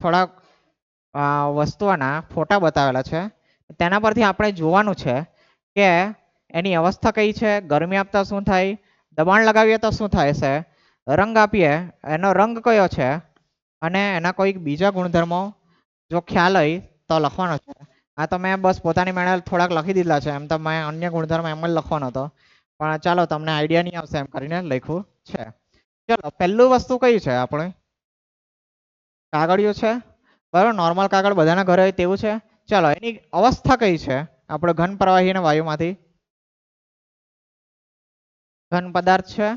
થોડાક વસ્તુઓના ફોટા બતાવેલા છે. તેના પરથી આપણે જોવાનું છે કે એની અવસ્થા કઈ છે, ગરમી આપતા શું થાય, દબાણ લગાવીએ તો શું થાય છે, રંગ આપીએ એનો રંગ કયો છે, અને એના કોઈક બીજા ગુણધર્મો જો ખ્યાલ હોય તો લખવાનો છે. આ તો મેં બસ પોતાની મેળે થોડાક લખી દીધા છે. એમ તો મેં અન્ય ગુણધર્મ એમ જ લખવાનો હતો, પણ ચાલો તમને આઈડિયા નહીં આવશે એમ કરીને લખ્યું છે. ચલો પહેલું વસ્તુ કઈ છે આપણે કાગળિયો છે બરાબર નોર્મલ કાગળ બધાના ઘરે હોય તેવું છે ચલો એની અવસ્થા કઈ છે આપણે ઘન પ્રવાહી અને વાયુમાંથી ઘન પદાર્થ છે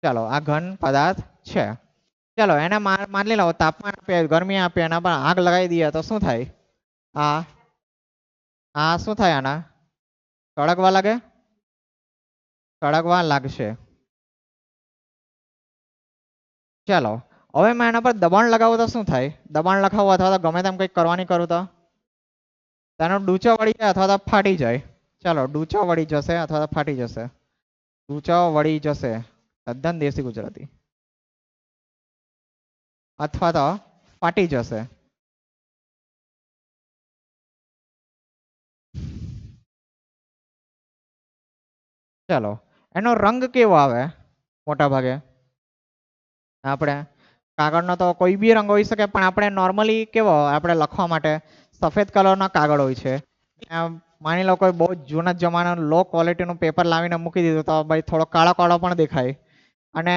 ચલો આ ઘન પદાર્થ છે ચલો એને માની લો તાપમાન આપીએ ગરમી આપીએ એના પર આગ લગાવી દઈએ તો શું થાય આ આ શું થાય આના સળગવા લાગે સળગવા લાગશે ચાલો હવે મેં એના પર દબાણ લગાવું તો શું થાય દબાણ લખાવું અથવા તો ગમે તેમ કંઈક કરવાની કરું તો તેનો ડૂચો વળી જાય અથવા તો ફાટી જાય ચાલો ડૂચો વળી જશે અથવા તો ફાટી જશે ડૂચો વળી જશે તદ્દન દેશી ગુજરાતી અથવા તો ફાટી જશે ચાલો એનો રંગ કેવો આવે મોટા ભાગે આપણે કાગળનો તો કોઈ બી રંગ હોઈ શકે પણ આપણે નોર્મલી કેવો આપણે લખવા માટે સફેદ કલરનો કાગળ હોય છે માની લો કોઈ બહુ જૂના જમાનાનું લો ક્વોલિટીનું પેપર લાવીને મૂકી દીધું તો ભાઈ થોડો કાળો કાળો પણ દેખાય અને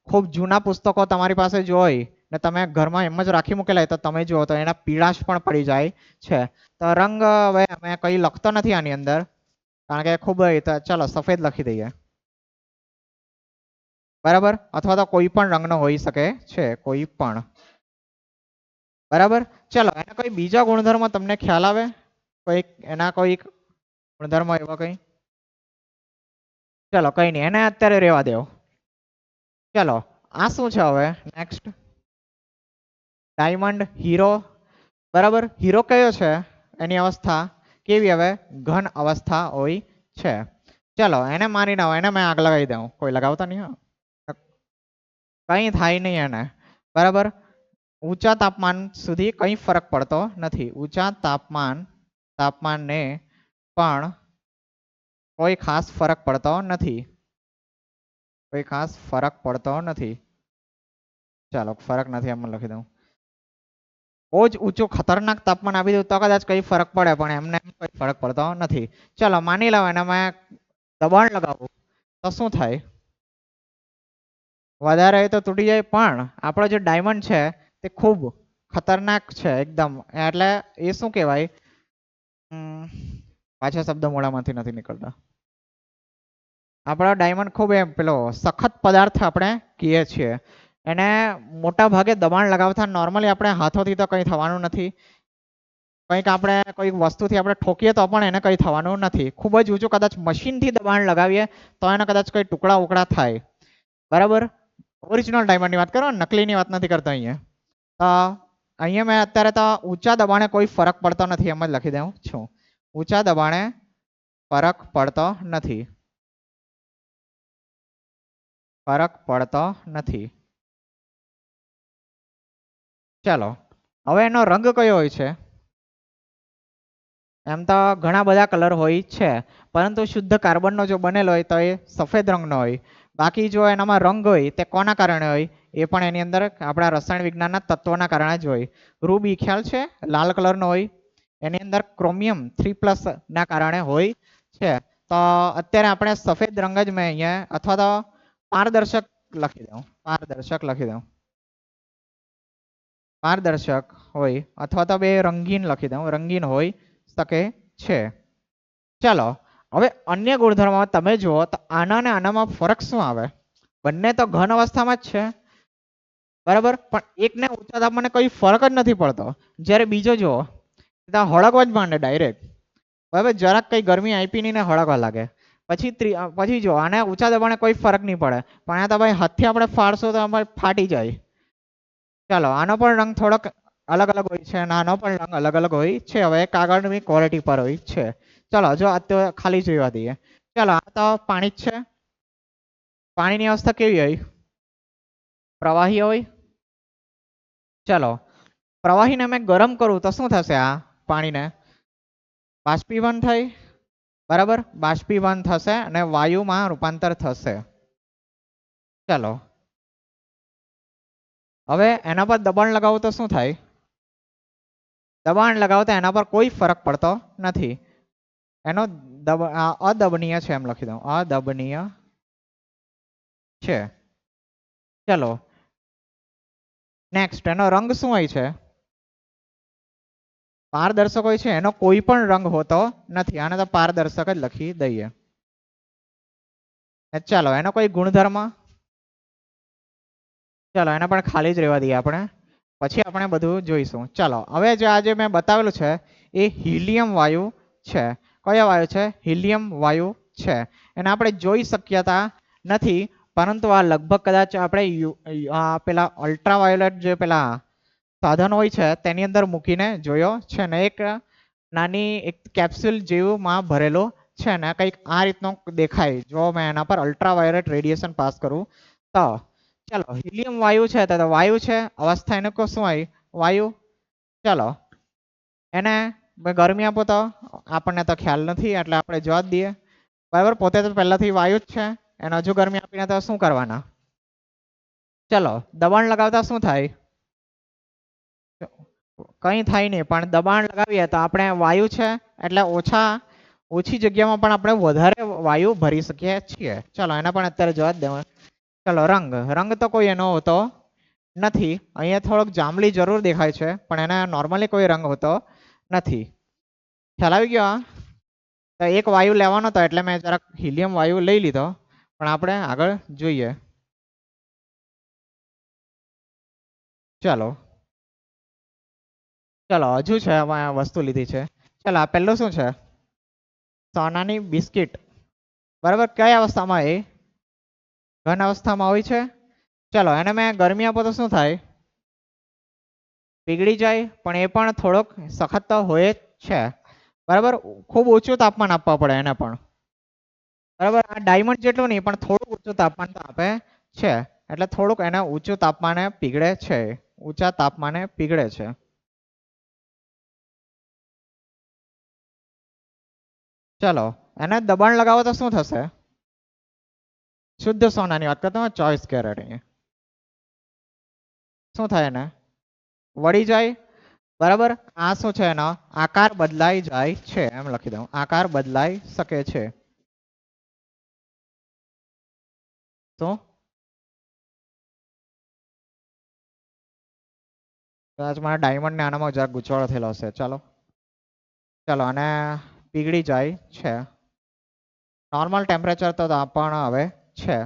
ખૂબ જૂના પુસ્તકો તમારી પાસે જો હોય ને તમે ઘરમાં એમ જ રાખી મૂકેલા હોય તો તમે જુઓ તો એના પીળાશ પણ પડી જાય છે તો રંગ હવે અમે કંઈ લખતો નથી આની અંદર કારણ કે ખૂબ ચાલો સફેદ લખી દઈએ બરાબર અથવા તો કોઈ પણ રંગનો હોઈ શકે છે કોઈ પણ બરાબર ચલો એના કોઈ બીજા ગુણધર્મ તમને ખ્યાલ આવે કોઈ એના કોઈ ગુણધર્મ એવા કઈ ચલો કઈ નહીં એને અત્યારે રહેવા દેવો ચલો આ શું છે હવે નેક્સ્ટ ડાયમંડ હીરો બરાબર હીરો કયો છે એની અવસ્થા કેવી હવે ઘન અવસ્થા હોય છે ચલો એને મારી નાખો એને મેં આગ લગાવી દઉં કોઈ લગાવતા નહીં કઈ થાય નહીં એને બરાબર ઊંચા તાપમાન સુધી કંઈ ફરક પડતો નથી ઊંચા તાપમાનને પણ કોઈ ખાસ ફરક પડતો નથી કોઈ ખાસ ફરક પડતો નથી ચાલો ફરક નથી એમ લખી દઉં બહુ જ ઊંચું ખતરનાક તાપમાન આપી દઉં તો કદાચ કઈ ફરક પડે પણ એમને કોઈ ફરક પડતો નથી ચાલો માની લો એને મેં દબાણ લગાવું તો શું થાય વધારે તો તૂટી જાય પણ આપણો જે ડાયમંડ છે તે ખૂબ ખતરનાક છે એકદમ એટલે એ શું કહેવાય પાછા શબ્દ મોઢામાંથી નથી નીકળતા આપણો ડાયમંડ ખૂબ એમ પેલો સખત પદાર્થ આપણે કહીએ છીએ એને મોટા ભાગે દબાણ લગાવતા નોર્મલી આપણે હાથોથી તો કંઈ થવાનું નથી કંઈક આપણે કોઈ વસ્તુથી આપણે ઠોકીએ તો પણ એને કંઈ થવાનું નથી ખૂબ જ ઊંચું કદાચ મશીનથી દબાણ લગાવીએ તો એને કદાચ કંઈ ટુકડા ઉકડા થાય બરાબર ઓરિજિનલ ડાયમંડની વાત કરો નકલીની વાત નથી કરતા અહીંયા તો અહીંયા મેં અત્યારે તો ઊંચા દબાણે કોઈ ફરક પડતો નથી એમ જ લખી દઉં છું ઊંચા દબાણે ફરક પડતો નથી ફરક પડતો નથી ચાલો હવે એનો રંગ કયો હોય છે એમ તો ઘણા બધા કલર હોય છે પરંતુ શુદ્ધ કાર્બનનો જો બનેલો હોય તો એ સફેદ રંગનો હોય બાકી જો એનામાં રંગ હોય તે કોના કારણે હોય એ પણ એની અંદર આપણા રસાયણ વિજ્ઞાનના તત્વોના કારણે જ હોય રૂબી ખ્યાલ છે લાલ કલરનો હોય એની અંદર ક્રોમિયમ 3+ ના કારણે હોય છે તો અત્યારે આપણે સફેદ રંગ જ મેં અહીંયા અથવા તો પારદર્શક લખી દઉં પારદર્શક લખી દઉં પારદર્શક હોય અથવા તો બે રંગીન લખી દઉં રંગીન હોય શકે છે ચાલો હવે અન્ય ગુણધર્મમાં તમે જુઓ તો આના અને આનામાં ફરક શું આવે બંને તો ઘન અવસ્થામાં જ છે બરાબર પણ એકને ઊંચા તાપમાને કોઈ ફરક જ નથી પડતો જ્યારે બીજો જુઓ ત્યાં હળગવા જ માંડે ડાયરેક્ટ બરાબર જરાક કઈ ગરમી આપી નહીં ને હળગવા લાગે પછી જો આને ઊંચા દબાણે કોઈ ફરક નહીં પડે પણ આ તો ભાઈ હાથથી આપણે ફાડશો તો અમારે ફાટી જાય ચાલો આનો પણ રંગ થોડોક અલગ અલગ હોય છે અને આનો પણ રંગ અલગ અલગ હોય છે હવે કાગળની ક્વોલિટી પર હોય છે ચાલો જો આ તો ખાલી જોવા દઈએ ચાલો આ તો પાણી જ છે પાણીની અવસ્થા કેવી હોય પ્રવાહી હોય ચાલો પ્રવાહીને મેં ગરમ કરું તો શું થશે આ પાણીને બાષ્પીભવન થાય બરાબર બાષ્પીભવન થશે અને વાયુમાં રૂપાંતર થશે ચાલો હવે એના પર દબાણ લગાવો તો શું થાય દબાણ લગાવો તો એના પર કોઈ ફરક પડતો નથી એનો અદબનીય છે એમ લખી દઉં અદબનીય છે ચલો નેક્સ્ટ, એનો રંગ શું હોય છે? પારદર્શક હોય છે, એનો કોઈ પણ રંગ હોતો નથી. આને તો પારદર્શક જ લખી દઈએ. ચાલો એનો કોઈ ગુણધર્મ, ચાલો એને પણ ખાલી જ રહેવા દઈએ આપણે, પછી આપણે બધું જોઈશું. ચાલો હવે જે આજે મેં બતાવેલું છે એ હિલિયમ વાયુ છે. કયો વાયુ છે? હિલિયમ વાયુ છે. એને આપણે જોઈ શક્યતા નથી, પરંતુ આ લગભગ કદાચ આપણે પેલા અલ્ટ્રાવાયોલેટ જે પેલા સાધન હોય છે તેની અંદર મૂકીને જોયો છે ને. એક નાની એક કેપ્સ્યુલ જેવુંમાં ભરેલો છે ને, કંઈક આ રીતનો દેખાય જો મેં એના પર અલ્ટ્રાવાયોલેટ રેડિયેશન પાસ કરું તો. ચાલો હિલિયમ વાયુ છે તો વાયુ છે, અવસ્થા એને કો શું હોય? વાયુ. ચાલો એને ગરમી આપો તો આપણને તો ખ્યાલ નથી એટલે આપણે જવા જ દઈએ. બરાબર, પોતે તો પહેલાથી વાયુ જ છે, એને હજુ ગરમી આપીને તો શું કરવાના? ચલો દબાણ લગાવતા શું થાય? કંઈ થાય નહીં, પણ દબાણ લગાવીએ તો આપણે વાયુ છે એટલે ઓછી જગ્યામાં પણ આપણે વધારે વાયુ ભરી શકીએ છીએ. ચલો એને પણ અત્યારે જવા જ દેવા. ચલો રંગ તો કોઈ એનો હોતો નથી. અહીંયા થોડોક જાંબલી જરૂર દેખાય છે, પણ એને નોર્મલી કોઈ રંગ હોતો નથી. ખ્યાલ આવી ગયો? તો એક વાયુ લેવાનો હતો એટલે મેં જરાક હિલિયમ વાયુ લઈ લીધો, પણ આપણે આગળ જોઈએ. ચાલો હજુ છે વસ્તુ લીધી છે. ચાલો આ પહેલું શું છે? સોનાની બિસ્કિટ. બરાબર, કઈ અવસ્થામાં એ? ઘન અવસ્થામાં હોય છે. ચલો એને મેં ગરમી આપો તો શું થાય? પીગળી જાય, પણ એ પણ થોડોક સખત તો હોય જ છે. બરાબર, ખૂબ ઊંચું તાપમાન આપવા પડે એને પણ. બરાબર, આ ડાયમંડ જેટલું નહીં પણ થોડું ઊંચું તાપમાન તો આપે છે, એટલે થોડુંક એને ઊંચું તાપમાને પીગળે છે. ઊંચા તાપમાને પીગળે છે. ચલો એને દબાણ લગાવો તો શું થશે? શુદ્ધ સોનાની વાત કરતો 24 કેરેટ. શું થાય? એને વળી જાય. બરાબર, આ શું છે? એનો આકાર બદલાઈ જાય છે, એમ લખી દઉં. આકાર બદલાઈ શકે છે. તો કદાચ મારા ડાયમંડ ને આનામાં જરાક ગૂંચવાડો થયેલો હશે. ચાલો અને પીગળી જાય છે. નોર્મલ ટેમ્પરેચર તો પણ હવે છે.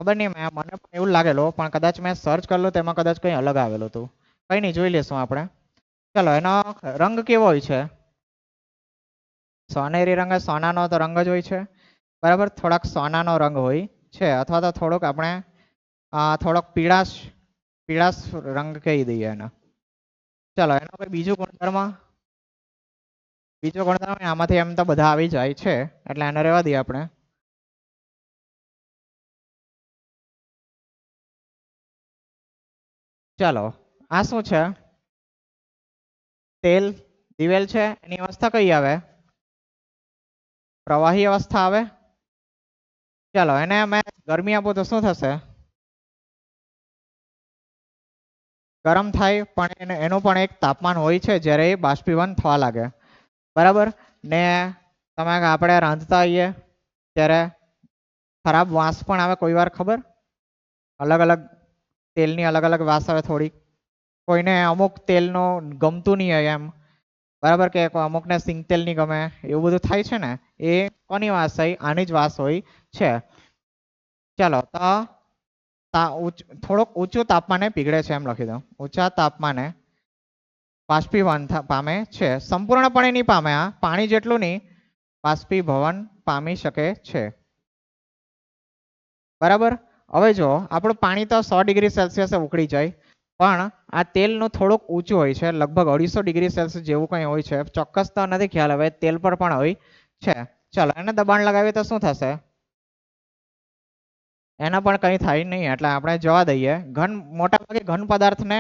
ખબર નહીં, મને પણ એવું લાગેલું, પણ કદાચ મેં સર્ચ કરેલું તેમાં કદાચ કંઈ અલગ આવેલું હતું. કંઈ નહીં, જોઈ લેશું આપણે. ચલો એનો રંગ કેવો હોય છે? સોનેરી રંગ. સોનાનો તો રંગ જ હોય છે. બરાબર, થોડાક સોનાનો રંગ હોય છે, અથવા તો થોડોક આપણે થોડોક પીળાશ રંગ કહી દઈએ એને. ચલો એનો કોઈ બીજો ગુણધર્મ આમાંથી એમ તો બધા આવી જાય છે, એટલે એને રહેવા દઈએ આપણે. ચાલો આ શું છે? તેલ દિવેલ છે. એની અવસ્થા કઈ આવે? પ્રવાહી અવસ્થા આવે. ચાલો એને અમે ગરમી આપો તો શું થશે? ગરમ થાય, પણ એનું પણ એક તાપમાન હોય છે જ્યારે એ બાષ્પીભવન થવા લાગે. બરાબર, ને તમે આપણે રાંધતા હોઈએ ત્યારે ખરાબ વાસ પણ આવે કોઈ વાર. ખબર? અલગ અલગ તેલની અલગ અલગ વાસ આવે થોડીક. કોઈને અમુક તેલનું ગમતું નહીં હોય એમ. બરાબર, કે અમુકને સિંગ તેલ નહીં ગમે, એવું બધું થાય છે ને. એ કોની વાસ હોય? આની જ વાસ હોય છે. ચાલો તો થોડુંક ઊંચું તાપમાને પીગળે છે, એમ લખી દઉં. ઊંચા તાપમાને બાષ્પીભવન પામે છે. સંપૂર્ણપણે નહીં પામે, આ પાણી જેટલું નહીં, બાષ્પીભવન પામી શકે છે. બરાબર, હવે જો આપણું પાણી તો 100 ડિગ્રી સેલ્સિયસે ઉકળી જાય, પણ આ તેલનું થોડુંક ઊંચું હોય છે, લગભગ 250 ડિગ્રી સેલ્સિયસ જેવું કંઈ હોય છે. ચોક્કસ તો નથી ખ્યાલ, હવે તેલ પર પણ હોય છે. ચાલો એને દબાણ લગાવીએ તો શું થશે? એના પણ કંઈ થાય નહીં, એટલે આપણે જવા દઈએ. મોટા ભાગે ઘન પદાર્થને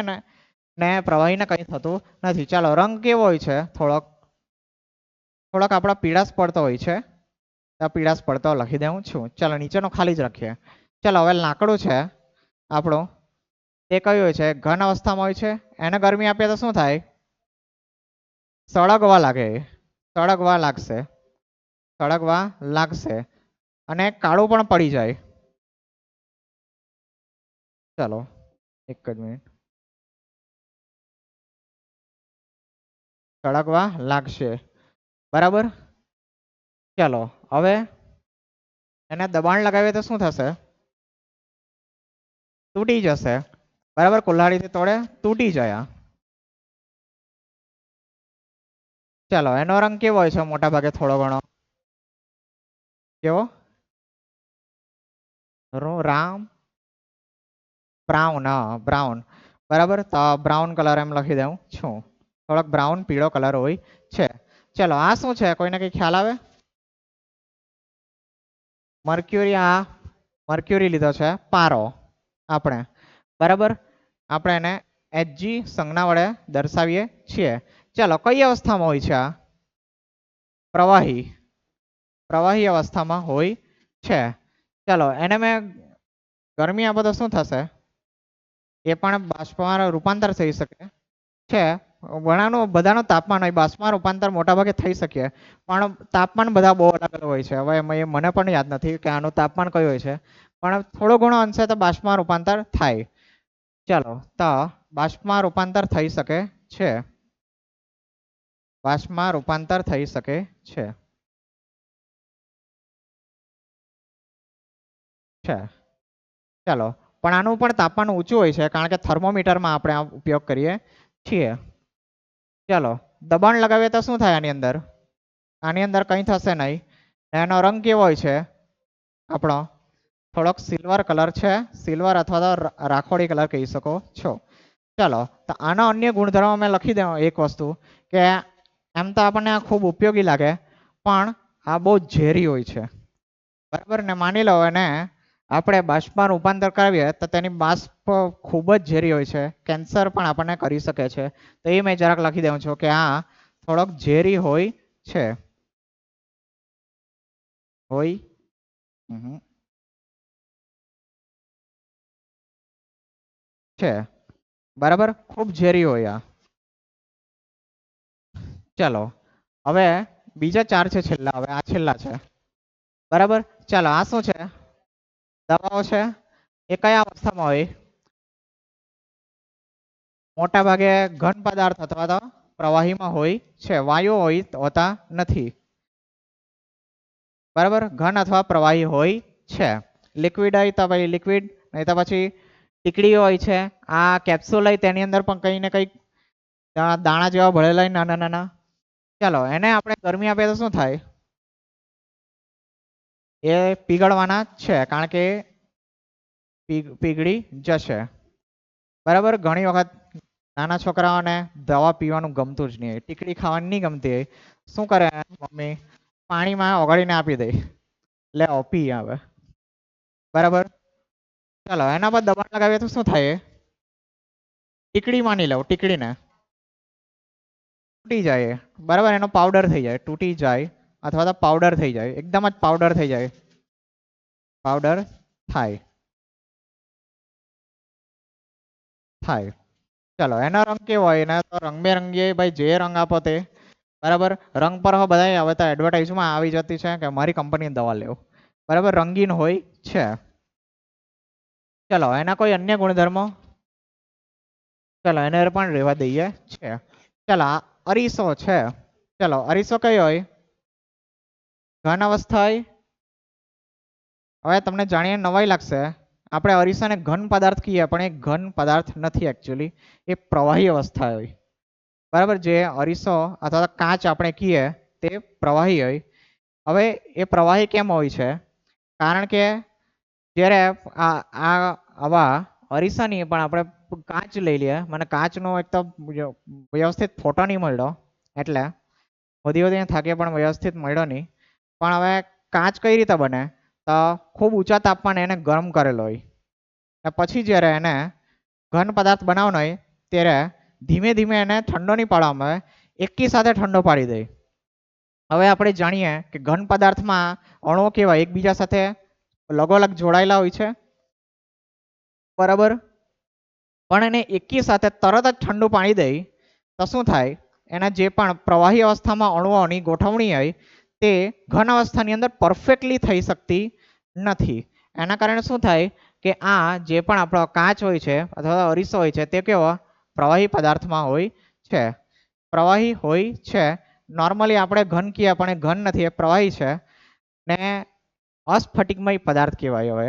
ને પ્રવાહીને કંઈ થતું નથી. ચાલો રંગ કેવો હોય છે? થોડોક આપણા પીળાશ પડતો હોય છે. પીળાશ પડતો લખી દઉં છું. ચાલો નીચેનો ખાલી જ રાખીએ. ચાલો હવે લાકડું છે આપણું, તે કયું હોય છે? ઘન અવસ્થામાં હોય છે. એને ગરમી આપીએ તો શું થાય? સળગવા લાગશે અને કાળું પણ પડી જાય. ચાલો એક જ મિનિટ. સળગવા લાગશે. બરાબર. ચાલો હવે એને દબાણ લગાવીએ તો શું થશે? તૂટી જશે. બરાબર, કુલ્હાડીથી તોડે તૂટી જાય. ચાલો એનો રંગ કેવો હોય છે? મોટા ભાગે થોડો ઘણો કેવો? રામ બ્રાઉન. હા બ્રાઉન. બરાબર, તો બ્રાઉન કલર એમ લખી દઉં છું. થોડોક બ્રાઉન પીળો કલર હોય છે. ચલો આ શું છે? કોઈને કઈ ખ્યાલ આવે? મર્ક્યુરી. આ મર્ક્યુરી લીધો છે પારો આપણે. બરાબર, આપણે એને Hg સંજ્ઞા વડે દર્શાવીએ છીએ. ચાલો કઈ અવસ્થામાં હોય છે આ? પ્રવાહી. પ્રવાહી અવસ્થામાં હોય છે. ચાલો એને મેં ગરમી આપો તો શું થશે? એ પણ બાષ્પમાં રૂપાંતર થઈ શકે છે. બધાનું તાપમાન હોય, બાષ્પમાં રૂપાંતર મોટા ભાગે થઈ શકે, પણ તાપમાન બધા બહુ અલગ અલગ હોય છે. હવે મને પણ યાદ નથી કે આનું તાપમાન કયું હોય છે, પણ થોડો ઘણો અંશે તો બાષ્પમાં રૂપાંતર થાય. ચાલો તો બાષ્પમાં રૂપાંતર થઈ શકે છે. બાષ્પમાં રૂપાંતર થઈ શકે છે. ચાલો પણ આનું પણ તાપમાન ઊંચું હોય છે, કારણ કે થર્મોમીટરમાં આપણે આ ઉપયોગ કરીએ છીએ. ચાલો દબાણ લગાવીએ તો શું થાય આની અંદર? આની અંદર કંઈ થશે નહીં. એનો રંગ કેવો હોય છે આપણો? થોડોક સિલ્વર કલર છે. સિલ્વર અથવા તો રાખોડી કલર કહી શકો છો. ચાલો તો આનો અન્ય ગુણધર્મ મેં લખી દઉં એક વસ્તુ, કે એમ તો આપણને આ ખૂબ ઉપયોગી લાગે, પણ આ બહુ ઝેરી હોય છે. બરાબર ને? માની લો એને આપણે બાષ્પમાં રૂપાંતર કરાવીએ તો તેની બાષ્પ ખૂબ જ ઝેરી હોય છે. કેન્સર પણ આપણને કરી શકે છે. તો એ મેં જરાક લખી દઉં છું કે આ થોડોક ઝેરી હોય છે. છે. બરાબર, ખૂબ ઝેરી હોય આ. ચાલો હવે બીજા 4 છે છેલ્લા. હવે આ છેલ્લા છે. બરાબર, ચાલો આ શું છે? દવાઓ છે. એ કયા અવસ્થામાં હોય? મોટા ભાગે ઘન પદાર્થ અથવા તો પ્રવાહીમાં હોય છે. વાયુ હોતા નથી. બરાબર, ઘન અથવા પ્રવાહી હોય છે. લિક્વિડ હોય તો ભાઈ લિક્વિડ, નહીં તો પછી ટીકડીઓ હોય છે. આ કેપ્સ્યુલ હોય તેની અંદર પણ કંઈ ને કંઈ દાણા જેવા ભળેલા હોય નાના નાના. ચાલો એને આપણે ગરમી આપીએ તો શું થાય? એ પીગળવાના છે, કારણ કે પીગળી જશે. બરાબર, ઘણી વખત નાના છોકરાઓને દવા પીવાનું ગમતું જ નહીં હોય, ટીકડી ખાવાની નહીં ગમતી હોય. શું કરે મમ્મી? પાણીમાં ઓગાળીને આપી દે, લે પી આવે. બરાબર, ચાલો એના પર દબાણ લગાવીએ તો શું થાય? ટીકડી માની લો, ટીકડીને તૂટી જાય. બરાબર, એનો પાવડર થઈ જાય, તૂટી જાય અથવા તો પાવડર થઈ જાય, એકદમ જ પાવડર થઈ જાય. પાવડર થાય. ચાલો એનો રંગ કેવો હોય? એના તો રંગબેરંગી ભાઈ, જે રંગ આપો તે. બરાબર, રંગ પર બધા હવે તો એડવર્ટાઇઝમાં આવી જતી છે કે મારી કંપનીની દવા લેવો. બરાબર, રંગીન હોય છે. ચાલો એના કોઈ અન્ય ગુણધર્મો? ચાલો એને પણ રહેવા દઈએ છે. ચાલો આ અરીસો છે. ચાલો અરીસો કયો હોય? ઘન અવસ્થા હોય. હવે તમને જાણીને નવાઈ લાગશે, આપણે અરીસાને ઘન પદાર્થ કહીએ, પણ એ ઘન પદાર્થ નથી એકચ્યુઅલી, એ પ્રવાહી અવસ્થા હોય. બરાબર, જે અરીસો અથવા કાચ આપણે કહીએ તે પ્રવાહી હોય. હવે એ પ્રવાહી કેમ હોય છે? કારણ કે જ્યારે આવા અરીસાની પણ આપણે કાચ લઈ લઈએ, મને કાચનો એક તો વ્યવસ્થિત ફોટો નહીં મળ્યો, એટલે વધીને થાકે પણ વ્યવસ્થિત મળ્યો નહીં. પણ હવે કાચ કઈ રીતે બને? તો ખૂબ ઊંચા તાપમાને એને ગરમ કરેલો હોય, પછી જ્યારે એને ઘન પદાર્થ બનાવવાનો હોય ત્યારે ધીમે ધીમે એને ઠંડો નહીં પાડવામાં આવે, એકી સાથે ઠંડો પાડી દે. હવે આપણે જાણીએ કે ઘન પદાર્થમાં અણુઓ કેવા એકબીજા સાથે લગોલગ જોડાયેલા હોય છે. બરાબર, પણ એને એકી સાથે તરત જ ઠંડુ પાડી દે તો શું થાય? એના જે પણ પ્રવાહી અવસ્થામાં અણુઓની ગોઠવણી હોય તે ઘન અવસ્થાની અંદર પરફેક્ટલી થઈ શકતી નથી. એના કારણે શું થાય? કે આ જે પણ આપણો કાચ હોય છે અથવા અરીસો હોય છે તે કેવો પ્રવાહી પદાર્થમાં હોય છે. પ્રવાહી હોય છે. નોર્મલી આપણે ઘન કહીએ પણ એ ઘન નથી, એ પ્રવાહી છે ને અસ્ફટિકમય પદાર્થ કહેવાય. હવે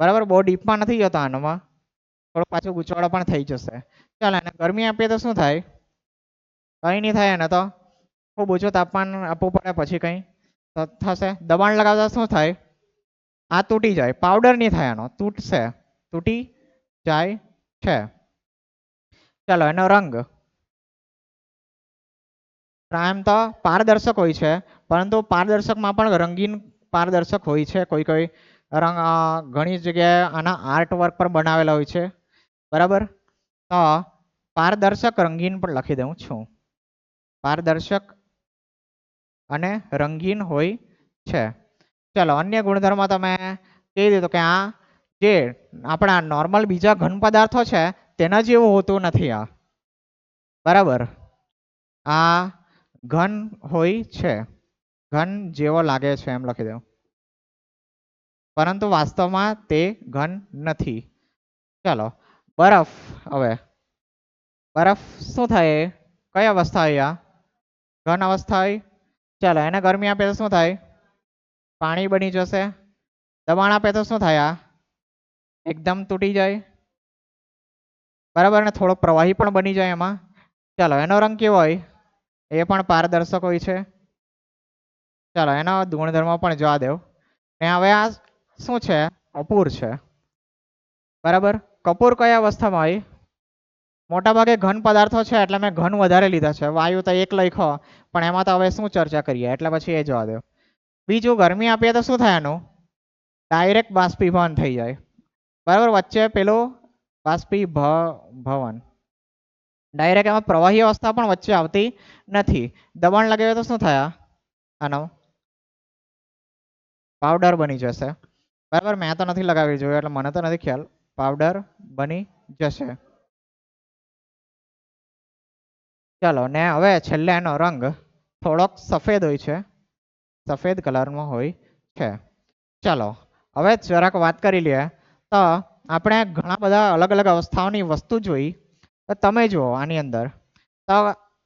બરાબર, બહુ ડીપમાં નથી જતો આનામાં, થોડો પાછો ગૂંચવાડો પણ થઈ જશે. ચાલો, એને ગરમી આપીએ તો શું થાય? કંઈ નહીં થાય. એને તો ખૂબ ઊંચું તાપમાન આપવું પડે પછી કંઈ થશે. દબાણ લગાવતા શું થાય? આ તૂટી જાય. પાવડર નહીં થાય, આનો તૂટશે, તૂટી જાય છે. ચાલો, એનો રંગ એમ તો પારદર્શક હોય છે, પરંતુ પારદર્શકમાં પણ રંગીન પારદર્શક હોય છે. કોઈ કોઈ રંગ ઘણી જગ્યાએ આના આર્ટ વર્ક પર બનાવેલા હોય છે. બરાબર, તો પારદર્શક રંગીન પણ લખી દઉં છું. પારદર્શક અને રંગીન હોય છે. ચાલો, અન્ય ગુણધર્મ તમે કહી દીધું કે આ જે આપણા નોર્મલ બીજા ઘન પદાર્થો છે તેના જેવું હોતું નથી આ. બરાબર, આ ઘન હોય છે, ઘન જેવો લાગે છે એમ લખી દઉં, પરંતુ વાસ્તવમાં તે ઘન નથી. ચાલો, બરફ. હવે બરફ શું થાય? કઈ અવસ્થા હોય? આ ઘન અવસ્થા હોય. ચાલો, એને ગરમી આપે તો શું થાય? પાણી બની જશે. દબાણ આપે તો શું થાય? આ એકદમ તૂટી જાય. બરાબર, ને થોડો પ્રવાહી પણ બની જાય એમાં. ચાલો, એનો રંગ કેવો હોય? એ પણ પારદર્શક હોય છે. ચાલો, એનો ગુણધર્મ પણ જવા દેવ. ને હવે આ શું છે? કપૂર છે. બરાબર, કપૂર કઈ અવસ્થામાં હોય? મોટા ભાગે ઘન પદાર્થો છે એટલે મેં ઘન વધારે લીધા છે. વાયુ તો એક લખ્યો, પણ એમાં તો હવે શું ચર્ચા કરીએ, એટલે પછી એ જવા દો. બીજું, ગરમી આપીએ તો શું થાય? આનું ડાયરેક્ટ બાષ્પીભવન થઈ જાય. બરાબર, વચ્ચે પેલું બાષ્પીભવન ડાયરેક્ટ, એમાં પ્રવાહી અવસ્થા પણ વચ્ચે આવતી નથી. દબાણ લગાવીએ તો શું થાય? આનો પાવડર બની જશે. બરાબર, મેં તો નથી લગાવી જોયું એટલે મને તો નથી ખ્યાલ. પાવડર બની જશે. ચાલો, ને હવે છેલ્લે એનો રંગ થોડોક સફેદ હોય છે, સફેદ કલરમાં હોય છે. ચાલો, હવે જરાક વાત કરી લઈએ. તો આપણે ઘણા બધા અલગ અલગ અવસ્થાઓની વસ્તુ જોઈ. તો તમે જુઓ આની અંદર, તો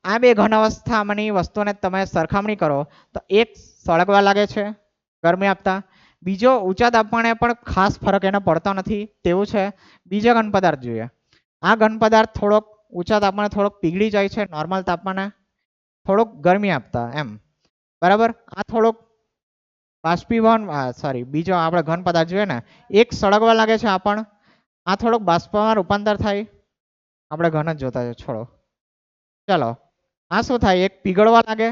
આ બે ઘન અવસ્થામાંની વસ્તુને તમે સરખામણી કરો તો એક સળગવા લાગે છે ગરમી આપતા, બીજો ઊંચા તાપમાને પણ ખાસ ફરક એને પડતો નથી તેવું છે. બીજા ઘન પદાર્થ જોઈએ. આ ઘન પદાર્થ થોડોક ઊંચા તાપમાને થોડોક પીગળી જાય છે, નોર્મલ તાપમાને થોડોક ગરમી આપતા એમ. બરાબર, આ થોડોક બાષ્પીભવન, સોરી, બીજો આપણે ઘન પદાર્થ જોઈએ ને, એક સળગવા લાગે છે. આ થોડોક બાષ્પમાં રૂપાંતર થાય. આપણે ઘન જ જોતા છે, છોડો. ચાલો, આ શું થાય? એક પીગળવા લાગે,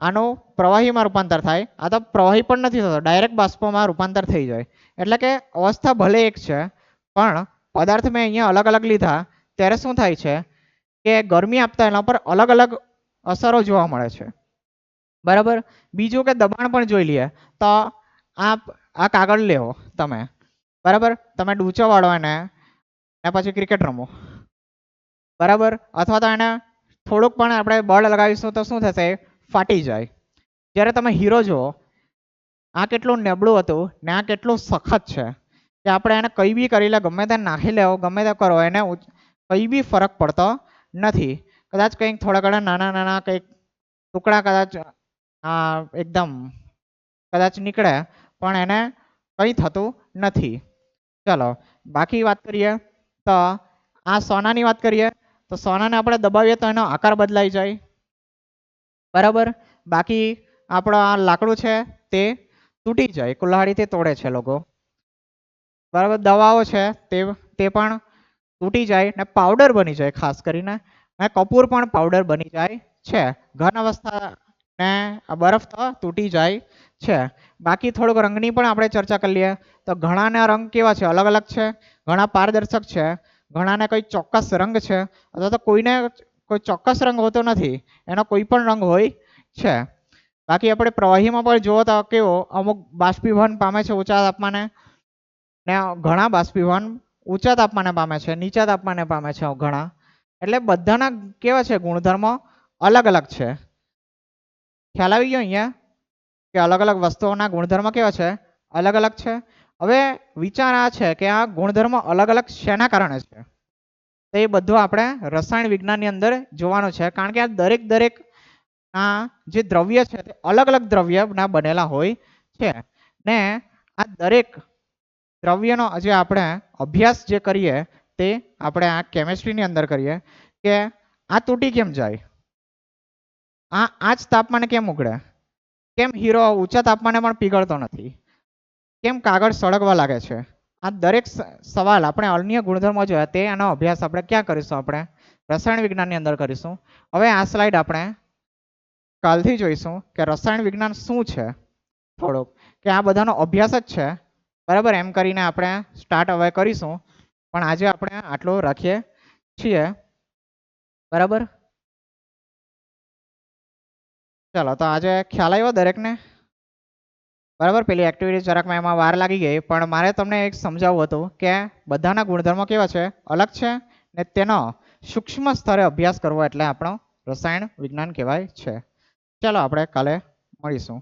આનું પ્રવાહીમાં રૂપાંતર થાય. આ તો પ્રવાહી પણ નથી થતો, ડાયરેક્ટ બાષ્પમાં રૂપાંતર થઈ જાય. એટલે કે અવસ્થા ભલે એક છે, પણ પદાર્થ મેં અહીંયા અલગ અલગ લીધા ત્યારે શું થાય છે કે ગરમી આપતા એના પર અલગ અલગ અસરો જોવા મળે છે. બરાબર, બીજું કે દબાણ પણ જોઈ લઈએ. તો આ કાગળ લેવો તમે. બરાબર, તમે ડૂચો વાળો એને ને પછી ક્રિકેટ રમો. બરાબર, અથવા તો એને થોડુંક પણ આપણે બળ લગાવીશું તો શું થશે? ફાટી જાય. જ્યારે તમે હીરો જુઓ, આ કેટલું નબળું હતું ને આ કેટલું સખત છે કે આપણે એને કંઈ બી કરી લે, ગમે તે નાખી લેવો, ગમે તે કરો, એને કંઈ બી ફરક પડતો નથી. કદાચ કંઈક થોડા ઘણા નાના નાના કંઈક ટુકડા કદાચ એકદમ કદાચ નીકળે, પણ એને કંઈ થતું નથી. ચાલો, બાકી વાત કરીએ તો આ સોનાની વાત કરીએ તો સોનાને આપણે દબાવીએ તો એનો આકાર બદલાઈ જાય. બરાબર, બાકી આપણો આ લાકડું છે તે તૂટી જાય, કુલ્હાડીથી તોડે છે લોકો. બરાબર, દવાઓ છે તે પણ તૂટી જાય ને પાવડર બની જાય. ખાસ કરીને કપૂર પણ પાવડર બની જાય છે. ઘન અવસ્થા ને બરફ તો તૂટી જાય છે. બાકી થોડોક રંગની પણ આપણે ચર્ચા કરી લઈએ. તો ઘણાના રંગ કેવા છે? અલગ અલગ છે. ઘણા પારદર્શક છે, ઘણાને કોઈ ચોક્કસ રંગ છે, અથવા તો કોઈને કોઈ ચોક્કસ રંગ હોતો નથી, એનો કોઈ પણ રંગ હોય છે. બાકી આપણે પ્રવાહીમાં પણ જુઓ તો કેવો અમુક બાષ્પીભવન પામે છે ઊંચા તાપમાને, ને ઘણા બાષ્પીભવન ઊંચા તાપમાને પામે છે, નીચા તાપમાને પામે છે ઘણા. એટલે બધાના કેવા છે ગુણધર્મો અલગ અલગ છે. ખ્યાલ આવી ગયો અહીંયા કે અલગ અલગ વસ્તુઓના ગુણધર્મ કેવા છે? અલગ અલગ છે. હવે વિચાર આ છે કે આ ગુણધર્મ અલગ અલગ શેના કારણે છે તો એ બધું આપણે રસાયણ વિજ્ઞાનની અંદર જોવાનું છે, કારણ કે આ દરેક આ જે દ્રવ્ય છે તે અલગ અલગ દ્રવ્યના બનેલા હોય છે ને આ દરેક દ્રવ્યનો જે આપણે અભ્યાસ જે કરીએ તે આપણે આ કેમેસ્ટ્રીની અંદર કરીએ કે આ તૂટી કેમ જાય, આ જ તાપમાને કેમ ઉકળે, કેમ હીરો ઊંચા તાપમાને પણ પીગળતો નથી, કેમ કાગળ સળગવા લાગે છે. આ દરેક સવાલ આપણે અન્ય ગુણધર્મો જોયા તે આનો અભ્યાસ આપણે ક્યાં કરીશું, આપણે રસાયણ વિજ્ઞાનની અંદર કરીશું. હવે આ સ્લાઇડ આપણે કાલથી જોઈશું કે રસાયણ વિજ્ઞાન શું છે, થોડુંક કે આ બધાનો અભ્યાસ જ છે બરાબર, એમ કરીને આપણે સ્ટાર્ટ હવે કરીશું. પણ આજે આપણે આટલું રાખીએ છીએ બરાબર. ચાલો તો આજે ખ્યાલ આવ્યો દરેકને બરાબર. પેલી એક્ટિવિટી જરાક મેં એમાં વાર લાગી ગઈ, પણ મારે તમને એક સમજાવવું હતું કે બધાના ગુણધર્મો કેવા છે, અલગ છે ને તેનો સૂક્ષ્મ સ્તરે અભ્યાસ કરવો એટલે આપણો રસાયણ વિજ્ઞાન કહેવાય છે. ચાલો આપણે કાલે મળીશું.